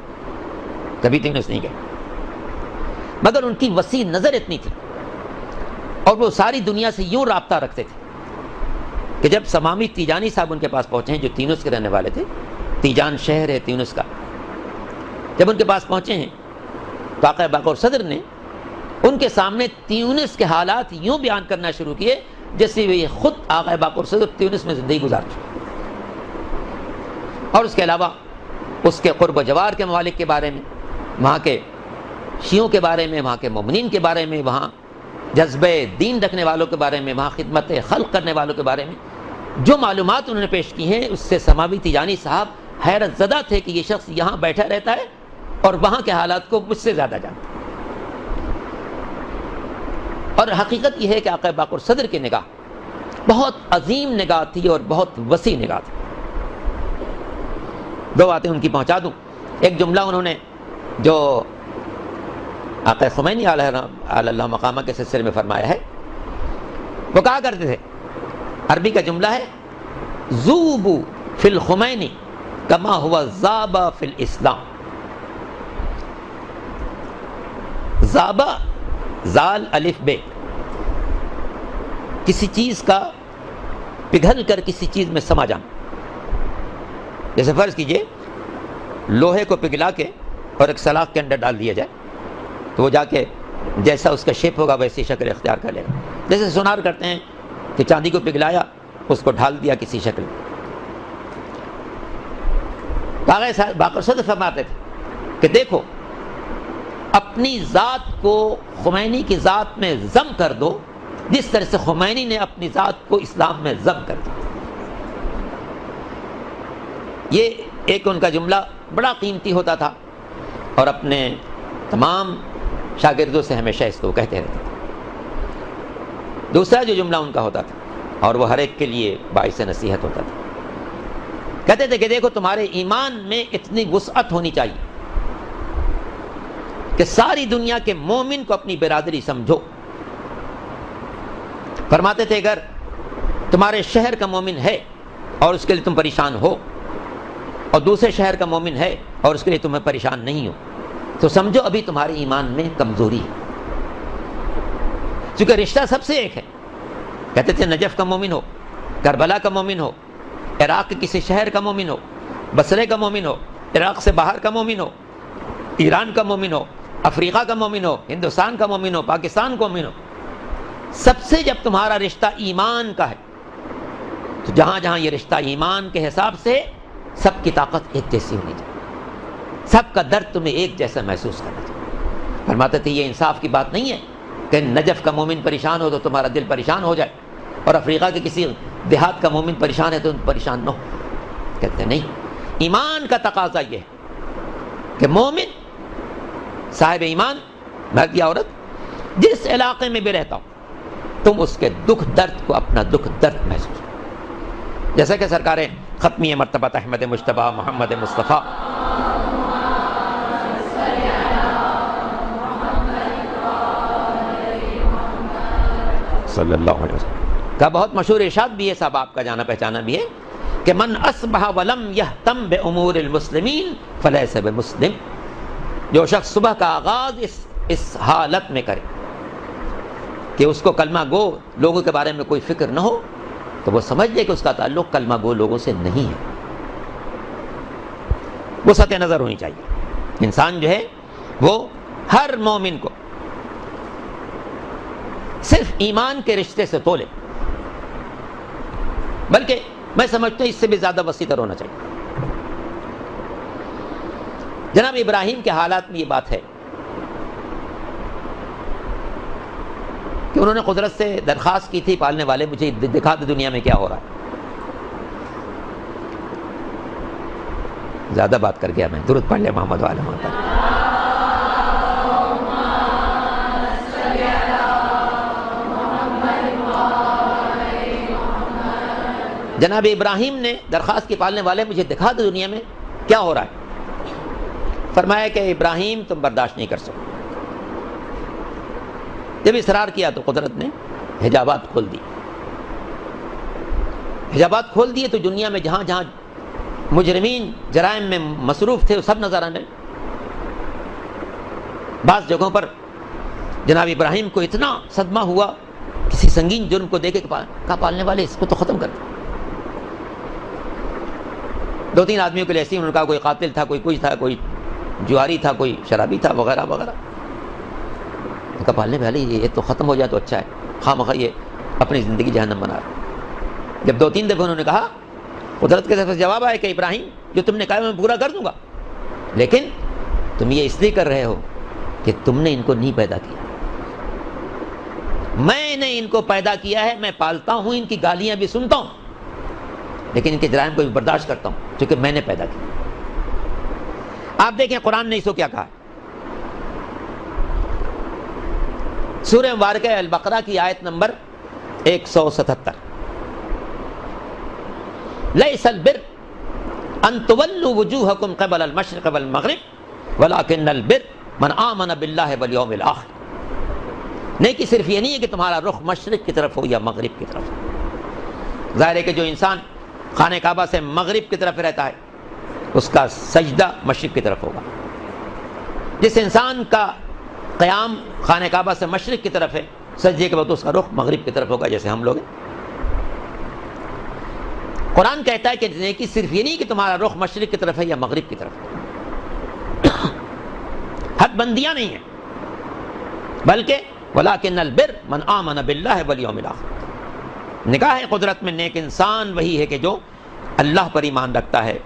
کبھی تیونس نہیں گئے، مگر ان کی وسیع نظر اتنی تھی اور وہ ساری دنیا سے یوں رابطہ رکھتے تھے کہ جب سمامی تیجانی صاحب ان کے پاس پہنچے ہیں، جو تیونس کے رہنے والے تھے، تیجان شہر ہے تیونس کا، جب ان کے پاس پہنچے ہیں تو آقا باقر صدر نے ان کے سامنے تیونس کے حالات یوں بیان کرنا شروع کیے جیسے وہ خود آقا باقر صدر تیونس میں زندگی گزار چکے، اور اس کے علاوہ اس کے قرب و جوار کے ممالک کے بارے میں، وہاں کے شیعوں کے بارے میں، وہاں کے مومنین کے بارے میں، وہاں جذبہ دین رکھنے والوں کے بارے میں، وہاں خدمت خلق کرنے والوں کے بارے میں جو معلومات انہوں نے پیش کی ہیں، اس سے سماوی تیجانی صاحب حیرت زدہ تھے کہ یہ شخص یہاں بیٹھا رہتا ہے اور وہاں کے حالات کو مجھ سے زیادہ جانتا ہے۔ اور حقیقت یہ ہے کہ آقا باقر صدر کی نگاہ بہت عظیم نگاہ تھی اور بہت وسیع نگاہ تھی۔ دو باتیں ان کی پہنچا دوں۔ ایک جملہ انہوں نے جو آقا خمینی علیہ اللہ مقامہ کے سلسلے میں فرمایا ہے، وہ کہا کرتے تھے، عربی کا جملہ ہے، ذوبو فی الخمینی کما ہوا ذابا فی الاسلام۔ ذابا، زال الف بے، کسی چیز کا پگھل کر کسی چیز میں سما جانا۔ جیسے فرض کیجئے لوہے کو پگھلا کے اور ایک سلاخ کے اندر ڈال دیا جائے تو وہ جا کے جیسا اس کا شیپ ہوگا ویسی شکل اختیار کر لے گا۔ جیسے سونار کرتے ہیں کہ چاندی کو پگھلایا، اس کو ڈھال دیا کسی شکل میں۔ باقر صدر فرماتے تھے کہ دیکھو اپنی ذات کو خمینی کی ذات میں ضم کر دو جس طرح سے خمینی نے اپنی ذات کو اسلام میں ضم کر دیا۔ یہ ایک ان کا جملہ بڑا قیمتی ہوتا تھا اور اپنے تمام شاگردوں سے ہمیشہ اس کو کہتے رہتے تھے۔ دوسرا جو جملہ ان کا ہوتا تھا اور وہ ہر ایک کے لیے باعث نصیحت ہوتا تھا، کہتے تھے کہ دیکھو تمہارے ایمان میں اتنی وسعت ہونی چاہیے کہ ساری دنیا کے مومن کو اپنی برادری سمجھو۔ فرماتے تھے اگر تمہارے شہر کا مومن ہے اور اس کے لیے تم پریشان ہو اور دوسرے شہر کا مومن ہے اور اس کے لیے تمہیں پریشان نہیں ہو تو سمجھو ابھی تمہارے ایمان میں کمزوری ہے، چونکہ رشتہ سب سے ایک ہے۔ کہتے تھے نجف کا مومن ہو، کربلا کا مومن ہو، عراق کے کسی شہر کا مومن ہو، بصرے کا مومن ہو، عراق سے باہر کا مومن ہو، ایران کا مومن ہو، افریقہ کا مومن ہو، ہندوستان کا مومن ہو، پاکستان کا مومن ہو، سب سے جب تمہارا رشتہ ایمان کا ہے تو جہاں جہاں یہ رشتہ ایمان کے حساب سے سب کی طاقت ایک جیسی ہونی چاہیے، سب کا درد تمہیں ایک جیسا محسوس کرنا چاہیے۔ فرماتے تھے یہ انصاف کی بات نہیں ہے کہ نجف کا مومن پریشان ہو تو تمہارا دل پریشان ہو جائے اور افریقہ کے کسی دیہات کا مومن پریشان ہے تو پریشان نہ ہو۔ کہتے نہیں، ایمان کا تقاضا یہ ہے کہ مومن صاحب ایمان مرد یا عورت جس علاقے میں بھی رہتا ہو تم اس کے دکھ درد کو اپنا دکھ درد محسوس کرو، جیسا کہ سرکار ختمی مرتبہ احمد مجتبیٰ محمد مصطفیٰ صلی اللہ علیہ وسلم کا بہت مشہور ارشاد بھی ہے، صاحب آپ کا جانا پہچانا بھی ہے کہ من اصبح ولم یہتم بامور المسلمین فلیس بمسلم۔ جو شخص صبح کا آغاز اس حالت میں کرے کہ اس کو کلمہ گو لوگوں کے بارے میں کوئی فکر نہ ہو تو وہ سمجھ لے کہ اس کا تعلق کلمہ گو لوگوں سے نہیں ہے۔ وہ سطح نظر ہونی چاہیے۔ انسان جو ہے وہ ہر مومن کو صرف ایمان کے رشتے سے تولے، بلکہ میں سمجھتا ہوں اس سے بھی زیادہ وسیع تر ہونا چاہیے۔ جناب ابراہیم کے حالات میں یہ بات ہے کہ انہوں نے قدرت سے درخواست کی تھی، پالنے والے مجھے دکھا دے دنیا میں کیا ہو رہا ہے۔ زیادہ بات کر گیا میں، درود پڑھ لے محمد وعلی محمد۔ جناب ابراہیم نے درخواست کی، پالنے والے مجھے دکھا دے دنیا میں کیا ہو رہا ہے۔ فرمایا کہ ابراہیم تم برداشت نہیں کر سکو. جب اصرار کیا تو قدرت نے حجابات کھول دی. حجابات کھول دیے تو دنیا میں جہاں جہاں مجرمین جرائم میں مصروف تھے وہ سب نظر آنے. بعض جگہوں پر جناب ابراہیم کو اتنا صدمہ ہوا کسی سنگین جرم کو دیکھے کہا پالنے والے اس کو تو ختم کر دیں. 2-3 آدمیوں کے لیے ایسے انہوں نے کہا کوئی قاتل تھا, کوئی کچھ تھا, کوئی جواری تھا, کوئی شرابی تھا, وغیرہ وغیرہ. کہا پالنے والے یہ تو ختم ہو جائے تو اچھا ہے, خواہ مخواہ یہ اپنی زندگی جہنم بنا رہا. جب 2-3 دفعہ انہوں نے کہا, قدرت کی طرف سے جواب آیا کہ ابراہیم جو تم نے کہا میں پورا کر دوں گا, لیکن تم یہ اس لیے کر رہے ہو کہ تم نے ان کو نہیں پیدا کیا. میں نے ان کو پیدا کیا ہے, میں پالتا ہوں, ان کی گالیاں بھی سنتا ہوں, لیکن ان کے جرائم کو بھی برداشت کرتا ہوں کیونکہ میں نے پیدا کیا. آپ دیکھیں قرآن نے اس کو کیا کہا. سورہ مبارکہ البقرہ کی آیت نمبر 177, لیس البر ان تولوا وجوہکم قبل المشرق والمغرب ولکن البر من آمن باللہ والیوم الآخر. نیکی صرف یہ نہیں ہے کہ تمہارا رخ مشرق کی طرف ہو یا مغرب کی طرف. ظاہر ہے کہ جو انسان خانہ کعبہ سے مغرب کی طرف رہتا ہے اس کا سجدہ مشرق کی طرف ہوگا. جس انسان کا قیام خانہ کعبہ سے مشرق کی طرف ہے, سجدے کے بعد اس کا رخ مغرب کی طرف ہوگا, جیسے ہم لوگ ہیں. قرآن کہتا ہے کہ نیکی صرف یہ نہیں کہ تمہارا رخ مشرق کی طرف ہے یا مغرب کی طرف. حد بندیاں نہیں ہیں, بلکہ وَلَٰكِنَّ الْبِرَّ مَنْ آمَنَ بِاللَّهِ وَالْيَوْمِ الْآخِرِ. نگاہ قدرت میں نیک انسان وہی ہے کہ جو اللہ پر ایمان رکھتا ہے,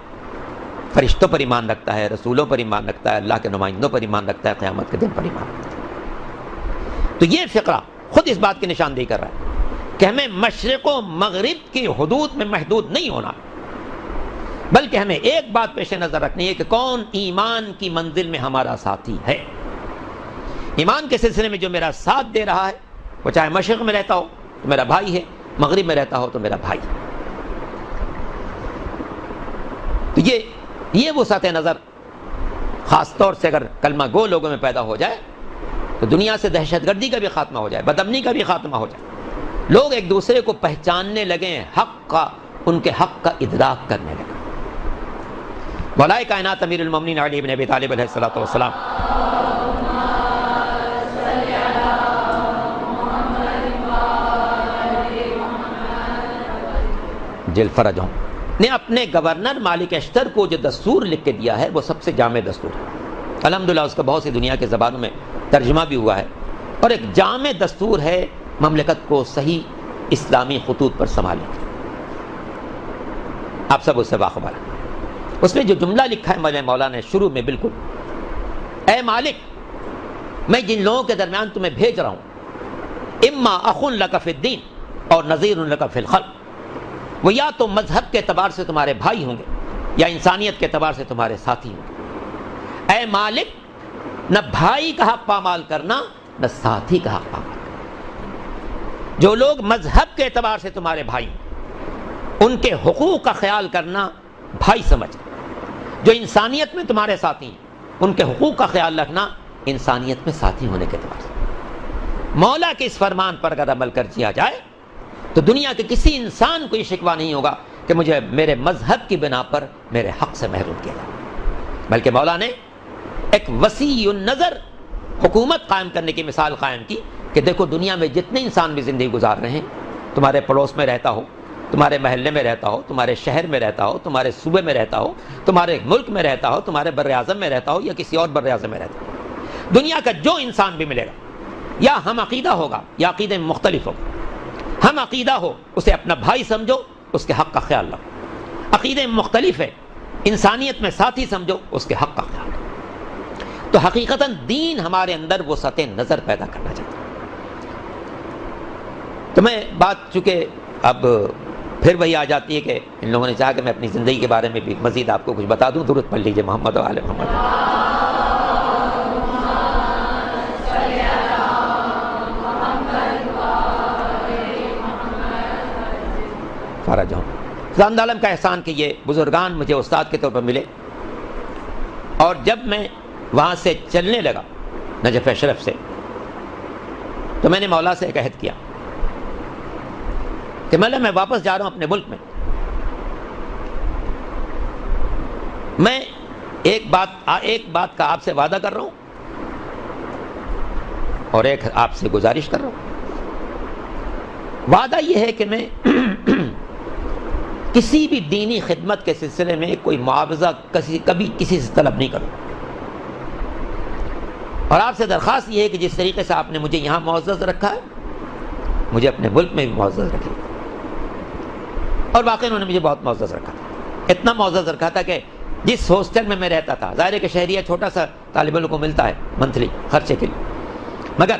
فرشتوں پر ایمان رکھتا ہے, رسولوں پر ایمان رکھتا ہے, اللہ کے نمائندوں پر ایمان رکھتا ہے, قیامت کے دن پر ایمان رکھتا ہے. تو یہ فقرہ خود اس بات کی نشاندہی کر رہا ہے کہ ہمیں مشرق و مغرب کی حدود میں محدود نہیں ہونا, بلکہ ہمیں ایک بات پیش نظر رکھنی ہے کہ کون ایمان کی منزل میں ہمارا ساتھی ہے. ایمان کے سلسلے میں جو میرا ساتھ دے رہا ہے وہ چاہے مشرق میں رہتا ہو تو میرا بھائی ہے, مغرب میں رہتا ہو تو میرا بھائی. تو یہ وسعت نظر خاص طور سے اگر کلمہ گو لوگوں میں پیدا ہو جائے تو دنیا سے دہشت گردی کا بھی خاتمہ ہو جائے, بدامنی کا بھی خاتمہ ہو جائے, لوگ ایک دوسرے کو پہچاننے لگیں, حق کا, ان کے حق کا ادراک کرنے لگیں. مولا کائنات امیر المومنین علی بن ابی طالب علیہ الصلوۃ والسلام جل فرج ہوں نے اپنے گورنر مالک اشتر کو جو دستور لکھ کے دیا ہے وہ سب سے جامع دستور ہے. الحمدللہ اس کا بہت سی دنیا کے زبانوں میں ترجمہ بھی ہوا ہے, اور ایک جامع دستور ہے مملکت کو صحیح اسلامی خطوط پر سنبھالنے. آپ سب اس سے باخبر ہیں. اس میں جو جملہ لکھا ہے مولا نے شروع میں, بالکل, اے مالک میں جن لوگوں کے درمیان تمہیں بھیج رہا ہوں, اما اخ لک فی الدین اور نذیر لک فی الخلق, وہ یا تو مذہب کے اعتبار سے تمہارے بھائی ہوں گے یا انسانیت کے اعتبار سے تمہارے ساتھی ہوں گے. اے مالک نہ بھائی کا حق پامال کرنا نہ ساتھی کا حق پامال کرنا. جو لوگ مذہب کے اعتبار سے تمہارے بھائی ہیں ان کے حقوق کا خیال کرنا بھائی سمجھ, جو انسانیت میں تمہارے ساتھی ہیں ان کے حقوق کا خیال رکھنا انسانیت میں ساتھی ہونے کے اعتبار سے. مولا کے اس فرمان پر اگر عمل کر دیا جائے تو دنیا کے کسی انسان کو یہ شکوہ نہیں ہوگا کہ مجھے میرے مذہب کی بنا پر میرے حق سے محروم کیا جائے, بلکہ مولا نے ایک وسیع النظر حکومت قائم کرنے کی مثال قائم کی کہ دیکھو دنیا میں جتنے انسان بھی زندگی گزار رہے ہیں, تمہارے پڑوس میں رہتا ہو, تمہارے محلے میں رہتا ہو, تمہارے شہر میں رہتا ہو, تمہارے صوبے میں رہتا ہو, تمہارے ملک میں رہتا ہو, تمہارے بر اعظم میں رہتا ہو یا کسی اور بر اعظم میں رہتا ہو, دنیا کا جو انسان بھی ملے گا یا ہم عقیدہ ہوگا یا عقیدے میں مختلف ہوگا. ہم عقیدہ ہو اسے اپنا بھائی سمجھو, اس کے حق کا خیال رکھو. عقیدے میں مختلف ہے, انسانیت میں ساتھی سمجھو, اس کے حق کا خیال رکھو. تو حقیقتاً دین ہمارے اندر وہ سطح نظر پیدا کرنا چاہتا ہے. تو میں بات چونکہ اب پھر وہی آ جاتی ہے کہ ان لوگوں نے چاہا کہ میں اپنی زندگی کے بارے میں بھی مزید آپ کو کچھ بتا دوں. درود پڑھ لیجیے محمد و آل محمد. فرج ہوں. خداوند عالم کا احسان کہ یہ بزرگان مجھے استاد کے طور پر ملے, اور جب میں وہاں سے چلنے لگا نجف اشرف سے، تو میں نے مولا سے ایک عہد کیا کہ مولا میں واپس جا رہا ہوں اپنے ملک میں ایک بات کا آپ سے وعدہ کر رہا ہوں اور ایک آپ سے گزارش کر رہا ہوں۔ وعدہ یہ ہے کہ میں کسی بھی دینی خدمت کے سلسلے میں کوئی معاوضہ کبھی کسی سے طلب نہیں کروں، اور آپ سے درخواست یہ ہے کہ جس طریقے سے آپ نے مجھے یہاں معزز رکھا ہے مجھے اپنے ملک میں بھی معزز رکھے۔ اور واقعی انہوں نے مجھے بہت معزز رکھا تھا، اتنا معزز رکھا تھا کہ جس ہاسٹل میں رہتا تھا، ظاہر ہے کہ شہریہ چھوٹا سا طالب علم کو ملتا ہے منتھلی خرچے کے لیے، مگر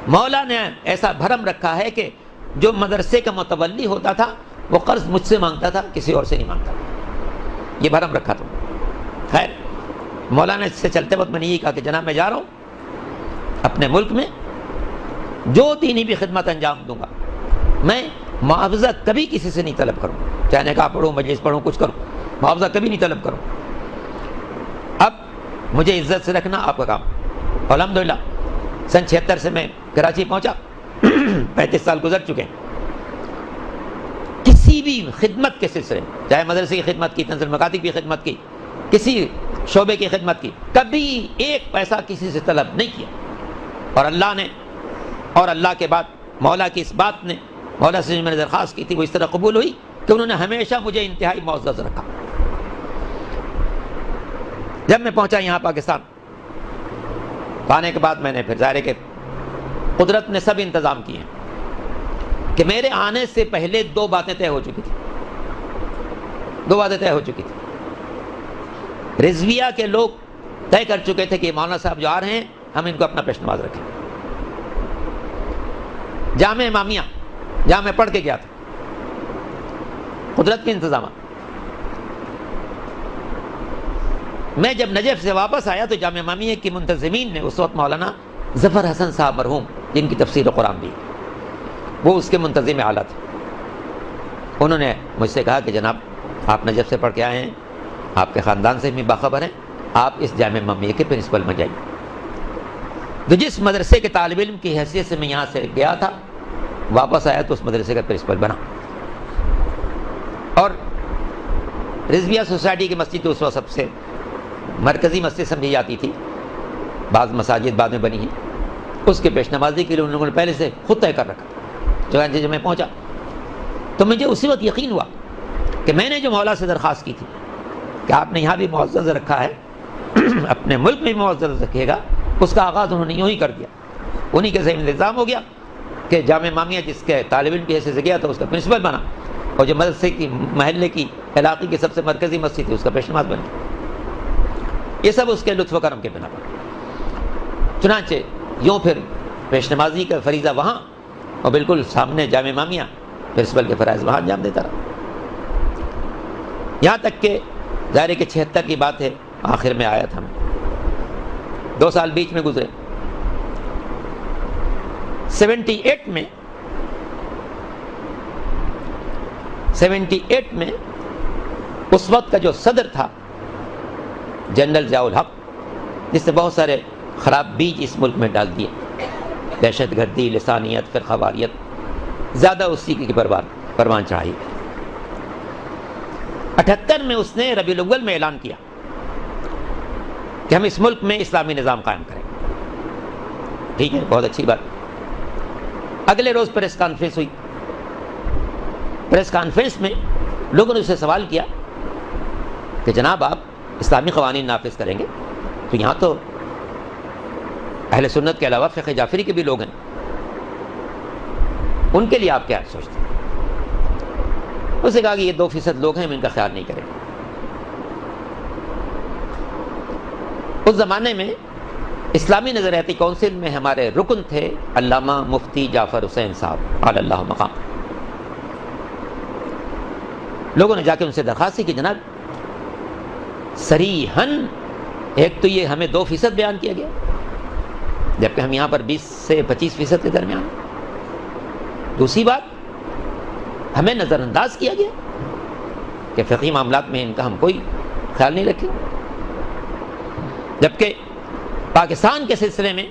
مولا نے ایسا بھرم رکھا ہے کہ جو مدرسے کا متولی ہوتا تھا وہ قرض مجھ سے مانگتا تھا، کسی اور سے نہیں مانگتا، یہ بھرم رکھا تھا۔ خیر مولانا سے چلتے وقت میں نے یہ کہا کہ جناب میں جا رہا ہوں اپنے ملک میں، جو دینی بھی خدمت انجام دوں گا میں معاوضہ کبھی کسی سے نہیں طلب کروں، چاہے نکاح پڑھوں، مجلس پڑھوں، کچھ کروں، معاوضہ کبھی نہیں طلب کروں۔ اب مجھے عزت سے رکھنا آپ کا کام۔ الحمدللہ سن 76 سے میں کراچی پہنچا، 35 سال گزر چکے ہیں۔ کسی بھی خدمت کے سلسلے، چاہے مدرسے کی خدمت کی، تنزیل مکاتب کی خدمت کی، کسی شعبے کی خدمت کی، کبھی ایک پیسہ کسی سے طلب نہیں کیا۔ اور اللہ نے، اور اللہ کے بعد مولا کی اس بات نے، مولا سے میں نے درخواست کی تھی وہ اس طرح قبول ہوئی کہ انہوں نے ہمیشہ مجھے انتہائی معزز رکھا۔ جب میں پہنچا یہاں پاکستان، آنے کے بعد میں نے پھر ظاہر ہے کہ قدرت نے سب انتظام کیے ہیں کہ میرے آنے سے پہلے دو باتیں طے ہو چکی تھی۔ رضویہ کے لوگ طے کر چکے تھے کہ مولانا صاحب جو آ رہے ہیں ہم ان کو اپنا پیش نواز رکھیں۔ جامعہ امامیہ جہاں میں پڑھ کے گیا تھا، قدرت کے انتظامات۔ میں جب نجف سے واپس آیا تو جامعہ امامیہ کی منتظمین نے اس وقت مولانا ظفر حسن صاحب مرحوم، جن کی تفسیر قرآن بھی، وہ اس کے منتظم اعلیٰ تھے، انہوں نے مجھ سے کہا کہ جناب آپ نجف سے پڑھ کے آئے ہیں، آپ کے خاندان سے بھی باخبر ہیں، آپ اس جامعہ امامیہ کے پرنسپل میں جائیے۔ تو جس مدرسے کے طالب علم کی حیثیت سے میں یہاں سے گیا تھا، واپس آیا تو اس مدرسے کا پرنسپل بنا۔ اور رضویہ سوسائٹی کی مسجد تو اس وقت سب سے مرکزی مسجد سمجھی جاتی تھی، بعض مساجد بعد میں بنی ہیں، اس کے پیش نمازی کے لیے ان لوگوں نے پہلے سے خود طے کر رکھا۔ جب میں پہنچا تو مجھے اسی وقت یقین ہوا کہ میں نے جو مولا سے درخواست کی تھی کہ آپ نے یہاں بھی معزز رکھا ہے، اپنے ملک میں بھی معزز رکھے گا، اس کا آغاز انہوں نے یوں ہی کر دیا۔ انہی کے ذہن میں الزام ہو گیا کہ جامعہ امامیہ جس کے طالب علم کی حیثیت سے گیا تھا اس کا پرنسپل بنا، اور جو مدرسے کی، محلے کی، علاقے کی سب سے مرکزی مسجد تھی اس کا پیش نماز بن گیا۔ یہ سب اس کے لطف و کرم کے بنا پر۔ چنانچہ یوں پھر پیش نمازی کا فریضہ وہاں، اور بالکل سامنے جامعہ امامیہ، پرنسپل کے فرائض وہاں انجام دیتا رہا، یہاں تک کہ ظاہر ہے کہ 76 کی بات ہے، آخر میں آیا تھا میں، 2 سال بیچ میں گزرے۔ 78 میں اس وقت کا جو صدر تھا جنرل ضیاء الحق، جس نے بہت سارے خراب بیج اس ملک میں ڈال دیے، دہشت گردی، لسانیت، فرقہ واریت، زیادہ اسی کی پروان چڑھائی۔ 78 میں اس نے ربیع الاول میں اعلان کیا کہ ہم اس ملک میں اسلامی نظام قائم کریں۔ ٹھیک ہے، بہت اچھی بات۔ اگلے روز پریس کانفرنس ہوئی۔ پریس کانفرنس میں لوگوں نے اسے سوال کیا کہ جناب آپ اسلامی قوانین نافذ کریں گے تو یہاں تو اہل سنت کے علاوہ فقہ جعفری کے بھی لوگ ہیں، ان کے لیے آپ کیا سوچتے ہیں؟ اس نے کہا کہ یہ 2% لوگ ہیں، ہم ان کا خیال نہیں کریں۔ اس زمانے میں اسلامی نظریاتی کونسل میں ہمارے رکن تھے علامہ مفتی جعفر حسین صاحب علی اللہ مقام۔ لوگوں نے جا کے ان سے درخواست کی جناب صریحاً ایک تو یہ ہمیں 2% بیان کیا گیا، جبکہ ہم یہاں پر 20 سے 25% کے درمیان۔ دوسری بات، ہمیں نظر انداز کیا گیا کہ فقہی معاملات میں ان کا ہم کوئی خیال نہیں رکھیں، جبکہ پاکستان کے سلسلے میں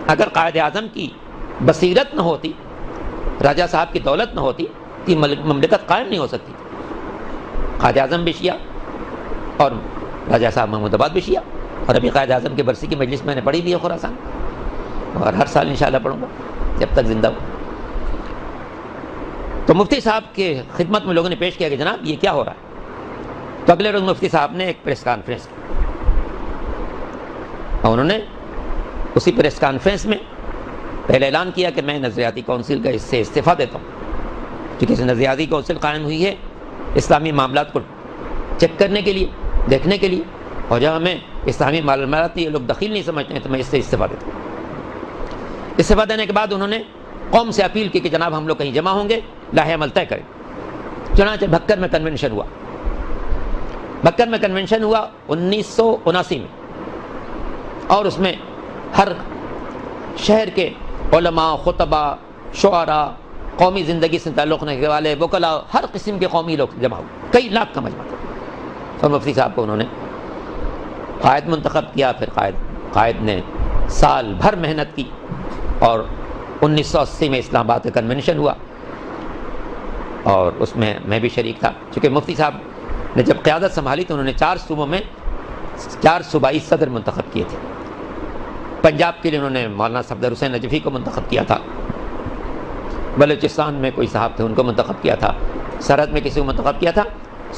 اگر قائد اعظم کی بصیرت نہ ہوتی، راجہ صاحب کی دولت نہ ہوتی، یہ مملکت قائم نہیں ہو سکتی۔ قائد اعظم بھی شیعہ اور راجہ صاحب محمود آباد بھی شیعہ، اور ابھی قائد اعظم کی برسی کی مجلس میں نے پڑھی بھی ہے خراسان، اور ہر سال انشاءاللہ پڑھوں گا جب تک زندہ ہوں۔ تو مفتی صاحب کے خدمت میں لوگوں نے پیش کیا کہ جناب یہ کیا ہو رہا ہے؟ تو اگلے روز مفتی صاحب نے ایک پریس کانفرنس کی، اور انہوں نے اسی پریس کانفرنس میں پہلے اعلان کیا کہ میں نظریاتی کونسل کا اس سے استعفیٰ دیتا ہوں، کیونکہ نظریاتی کونسل قائم ہوئی ہے اسلامی معاملات کو چیک کرنے کے لیے، دیکھنے کے لیے، اور جب ہمیں اسلامی معاملات یہ لوگ دخیل نہیں سمجھتے ہیں تو میں اس سے استعفیٰ دیتا ہوں۔ استعفیٰ دینے کے بعد انہوں نے قوم سے اپیل کی کہ جناب ہم لوگ کہیں جمع ہوں گے، لاہ عمل طے کریں۔ چنانچہ بھکر میں کنونشن ہوا، بھکر میں کنونشن ہوا 1979 میں، اور اس میں ہر شہر کے علماء، خطبہ، شعراء، قومی زندگی سے تعلق رکھنے والے وکلاء، ہر قسم کے قومی لوگ جمع ہوئے، کئی لاکھ کا مجمع تھا۔ اور مفتی صاحب کو انہوں نے قائد منتخب کیا۔ پھر قائد نے سال بھر محنت کی، اور 1980 میں اسلام آباد کا کنونشن ہوا، اور اس میں میں بھی شریک تھا، چونکہ مفتی صاحب نے جب قیادت سنبھالی تو انہوں نے 4 صوبوں میں 4 صوبائی صدر منتخب کیے تھے۔ پنجاب کے لیے انہوں نے مولانا صفدر حسین نجفی کو منتخب کیا تھا، بلوچستان میں کوئی صاحب تھے ان کو منتخب کیا تھا، سرحد میں کسی کو منتخب کیا تھا،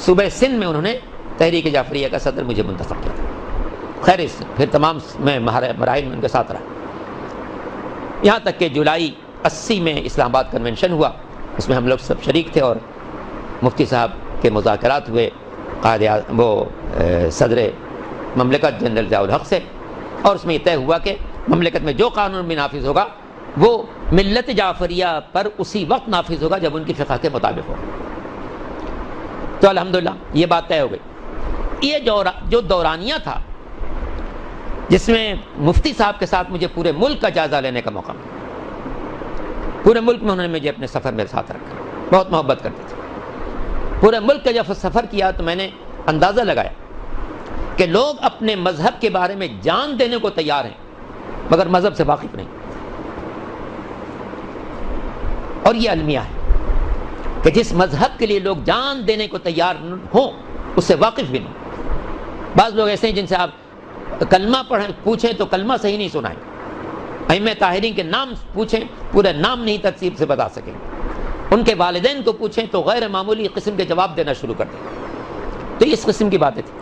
صوبہ سندھ میں انہوں نے تحریک جعفریہ کا صدر مجھے منتخب کیا تھا۔ خیر اس پھر تمام میں مراحل میں ان کے ساتھ رہا، یہاں تک کہ جولائی 80 میں اسلام آباد کنونشن ہوا، اس میں ہم لوگ سب شریک تھے، اور مفتی صاحب کے مذاکرات ہوئے صدر مملکت جنرل ضیاء الحق سے، اور اس میں یہ طے ہوا کہ مملکت میں جو قانون بھی نافذ ہوگا وہ ملت جعفریہ پر اسی وقت نافذ ہوگا جب ان کی فقہ کے مطابق ہوگا۔ تو الحمدللہ یہ بات طے ہو گئی۔ یہ جو دورانیہ تھا جس میں مفتی صاحب کے ساتھ مجھے پورے ملک کا جائزہ لینے کا موقع ملا، پورے ملک میں انہوں نے مجھے اپنے سفر میں ساتھ رکھا، بہت محبت کرتے تھے۔ پورے ملک کا جب سفر کیا تو میں نے اندازہ لگایا کہ لوگ اپنے مذہب کے بارے میں جان دینے کو تیار ہیں مگر مذہب سے واقف نہیں، اور یہ المیہ ہے کہ جس مذہب کے لیے لوگ جان دینے کو تیار ہوں اس سے واقف بھی نہیں۔ بعض لوگ ایسے ہیں جن سے آپ کلمہ پوچھیں تو کلمہ صحیح نہیں سنائیں، ائمہ طاہرین کے نام پوچھیں پورے نام نہیں ترتیب سے بتا سکیں، ان کے والدین کو پوچھیں تو غیر معمولی قسم کے جواب دینا شروع کر دیں۔ تو اس قسم کی باتیں تھیں۔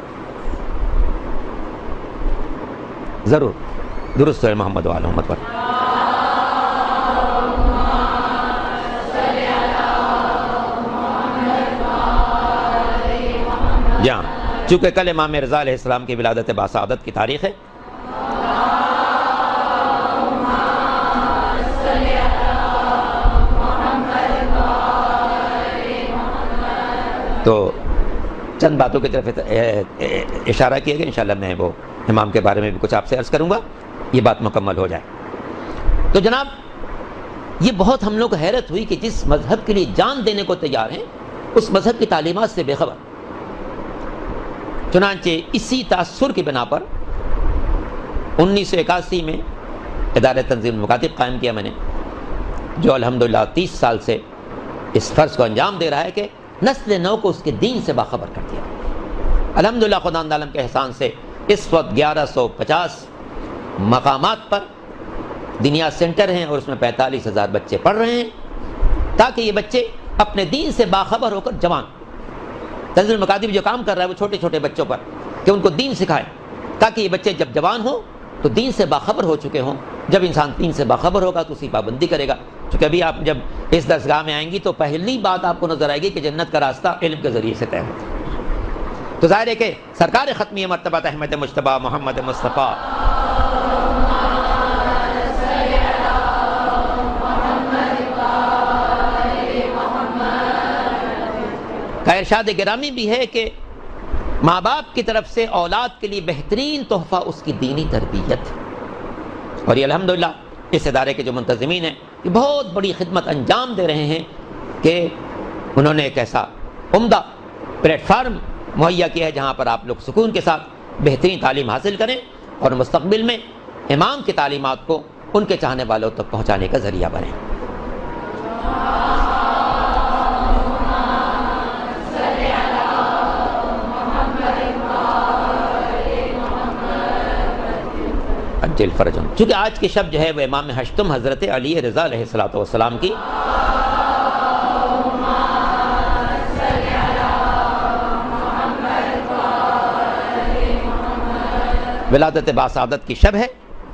ضرور درست ہے محمد و آل محمد پر۔ جہاں چونکہ کل امام رضا علیہ السلام کی ولادت باسعادت کی تاریخ ہے، تو چند باتوں کی طرف اشارہ کیا گیا، انشاءاللہ میں وہ امام کے بارے میں بھی کچھ آپ سے عرض کروں گا، یہ بات مکمل ہو جائے۔ تو جناب یہ بہت ہم لوگ کو حیرت ہوئی کہ جس مذہب کے لیے جان دینے کو تیار ہیں اس مذہب کی تعلیمات سے بے خبر۔ چنانچہ اسی تاثر کی بنا پر 1981 میں ادارہ تنظیم المکاتب قائم کیا میں نے، جو الحمدللہ 30 سال سے اس فرض کو انجام دے رہا ہے کہ نسل نو کو اس کے دین سے باخبر کر دیا۔ الحمدللہ خدا عالم کے احسان سے اس وقت 1150 مقامات پر دنیا سینٹر ہیں، اور اس میں 45,000 بچے پڑھ رہے ہیں، تاکہ یہ بچے اپنے دین سے باخبر ہو کر جوان، تنظیم المکاتب جو کام کر رہا ہے وہ چھوٹے چھوٹے بچوں پر کہ ان کو دین سکھائے، تاکہ یہ بچے جب جوان ہوں تو دین سے باخبر ہو چکے ہوں۔ جب انسان دین سے باخبر ہوگا تو اسی پابندی کرے گا۔ چونکہ ابھی آپ جب اس درسگاہ میں آئیں گی تو پہلی بات آپ کو نظر آئے گی کہ جنت کا راستہ علم کے ذریعے سے طے ہوتا ہے۔ تو ظاہر ہے کہ سرکار ختمی مرتبہ احمد مجتبیٰ محمد مصطفیٰ کا ارشاد گرامی بھی ہے کہ ماں باپ کی طرف سے اولاد کے لیے بہترین تحفہ اس کی دینی تربیت ہے، اور یہ الحمدللہ اس ادارے کے جو منتظمین ہیں یہ بہت بڑی خدمت انجام دے رہے ہیں کہ انہوں نے ایک ایسا عمدہ پلیٹ فارم مہیا کیا ہے جہاں پر آپ لوگ سکون کے ساتھ بہترین تعلیم حاصل کریں، اور مستقبل میں امام کی تعلیمات کو ان کے چاہنے والوں تک پہنچانے کا ذریعہ بنیں۔ عجل فرجهم، چونکہ آج کی شب جو ہے وہ امام ہشتم حضرت علی رضا علیہ السلام کی ولادت باسعادت کی شب ہے،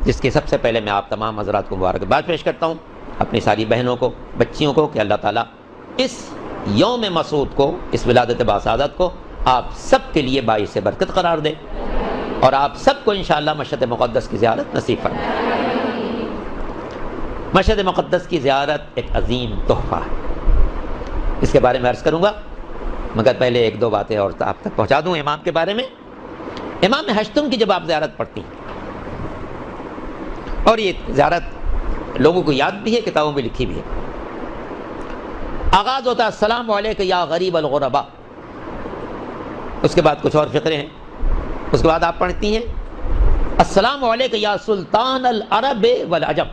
جس کی سب سے پہلے میں آپ تمام حضرات کو مبارکباد پیش کرتا ہوں، اپنی ساری بہنوں کو، بچیوں کو، کہ اللہ تعالیٰ اس یوم مسعود کو، اس ولادت باسعادت کو آپ سب کے لیے باعث برکت قرار دے، اور آپ سب کو انشاءاللہ مشہد مقدس کی زیارت نصیب فرمائے۔ مشہد مقدس کی زیارت ایک عظیم تحفہ ہے، اس کے بارے میں عرض کروں گا، مگر پہلے ایک دو باتیں اور آپ تک پہنچا دوں امام کے بارے میں۔ امام ہشتم کی جب آپ زیارت پڑھتی ہیں، اور یہ زیارت لوگوں کو یاد بھی ہے، کتابوں میں لکھی بھی ہے، آغاز ہوتا ہے السلام علیکم یا غریب الغرباء، اس کے بعد کچھ اور فقرے ہیں، اس کے بعد آپ پڑھتی ہیں السلام علیکم یا سلطان العرب والعجم،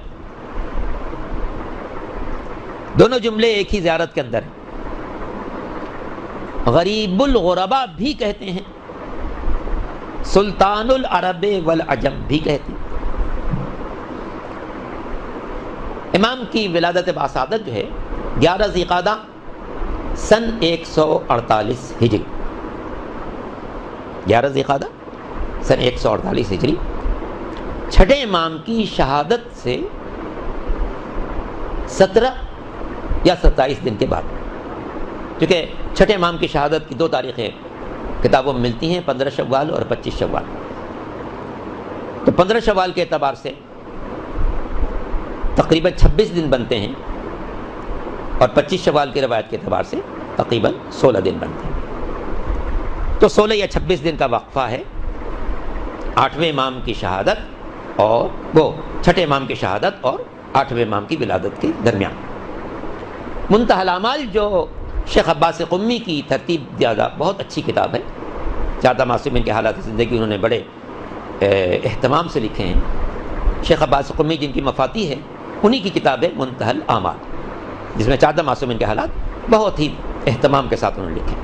دونوں جملے ایک ہی زیارت کے اندر ہیں۔ غریب الغرباء بھی کہتے ہیں، سلطان العرب والعجم بھی کہتے ہیں۔ امام کی ولادت باسعادت جو ہے 11 ذی القعدہ سن 148 ہجری، 11 ذی القعدہ سن 148 ہجری، چھٹے امام کی شہادت سے 17 یا 27 دن کے بعد، کیونکہ چھٹے امام کی شہادت کی 2 تاریخیں کتابوں میں ملتی ہیں، 15 شوال اور 25 شوال، تو 15 شوال کے اعتبار سے تقریباً 26 دن بنتے ہیں، اور 25 شوال کی روایت کے اعتبار سے تقریباً 16 دن بنتے ہیں، تو 16 یا 26 دن کا وقفہ ہے 8ویں امام کی شہادت اور وہ چھٹے امام کی شہادت اور 8ویں امام کی ولادت کے درمیان۔ منتہی الاعمال جو شیخ عباس قمی کی ترتیب زیادہ بہت اچھی کتاب ہے، چادہ معصومین کے حالات زندگی انہوں نے بڑے اہتمام سے لکھے ہیں، شیخ عباس قمی جن کی مفاتیح ہے انہی کی کتاب ہے منتہی الاعمال، جس میں چادہ معصومین کے حالات بہت ہی اہتمام کے ساتھ انہوں نے لکھے۔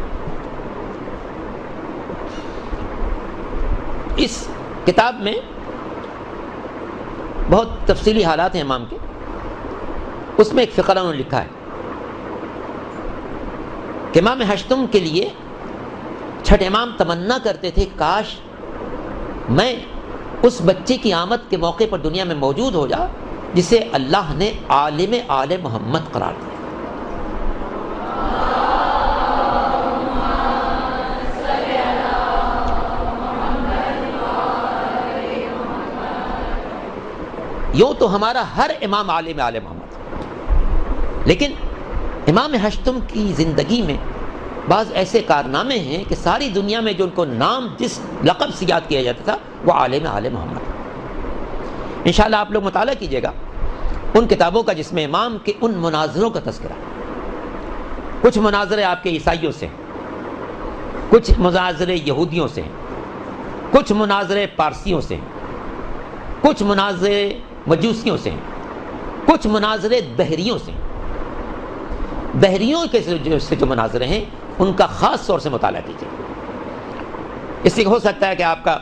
اس کتاب میں بہت تفصیلی حالات ہیں امام کے، اس میں ایک فقرہ انہوں نے لکھا ہے کہ امام ہشتم کے لیے چھٹے امام تمنا کرتے تھے کاش میں اس بچے کی آمد کے موقع پر دنیا میں موجود ہو جا جسے اللہ نے عالم آل محمد قرار دیا۔ یوں تو ہمارا ہر امام عالم آل محمد، لیکن امام ہشتم کی زندگی میں بعض ایسے کارنامے ہیں کہ ساری دنیا میں جو ان کو نام جس لقب سے یاد کیا جاتا تھا وہ عالم آل محمد۔ انشاءاللہ آپ لوگ مطالعہ کیجئے گا ان کتابوں کا جس میں امام کے ان مناظروں کا تذکرہ، کچھ مناظرے آپ کے عیسائیوں سے ہیں، کچھ مناظرے یہودیوں سے ہیں، کچھ مناظرے پارسیوں سے ہیں، کچھ مناظرے مجوسیوں سے ہیں، کچھ مناظرے دہریوں سے ہیں۔ دہریوں کے جو مناظرے ہیں ان کا خاص طور سے مطالعہ کیجیے، اس سے ہو سکتا ہے کہ آپ کا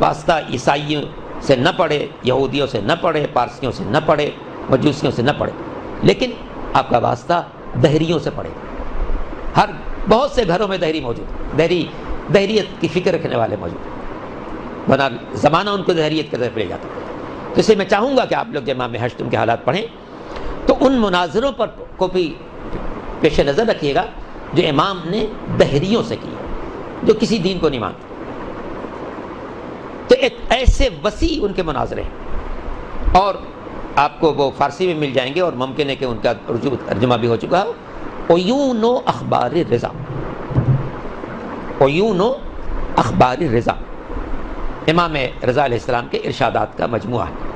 واسطہ عیسائیوں سے نہ پڑے، یہودیوں سے نہ پڑے، پارسیوں سے نہ پڑے، مجوسیوں سے نہ پڑے، لیکن آپ کا واسطہ دہریوں سے پڑے۔ ہر بہت سے گھروں میں دہری موجود، دہریت کی فکر رکھنے والے موجود، ورنہ زمانہ ان کو دہریت کی طرف لے جاتا۔ تو اس لیے میں چاہوں گا کہ آپ لوگ جب امام ہشتم کے حالات پڑھیں تو ان مناظروں پر کو بھی پیش نظر رکھیے گا جو امام نے دہریوں سے کی، جو کسی دین کو نہیں مانتے۔ تو ایک ایسے وسیع ان کے مناظرے ہیں، اور آپ کو وہ فارسی میں مل جائیں گے، اور ممکن ہے کہ ان کا رجوع ترجمہ بھی ہو چکا ہے، عیون و اخبار رضا، عیون و اخبار رضا، امام رضا علیہ السلام کے ارشادات کا مجموعہ ہے۔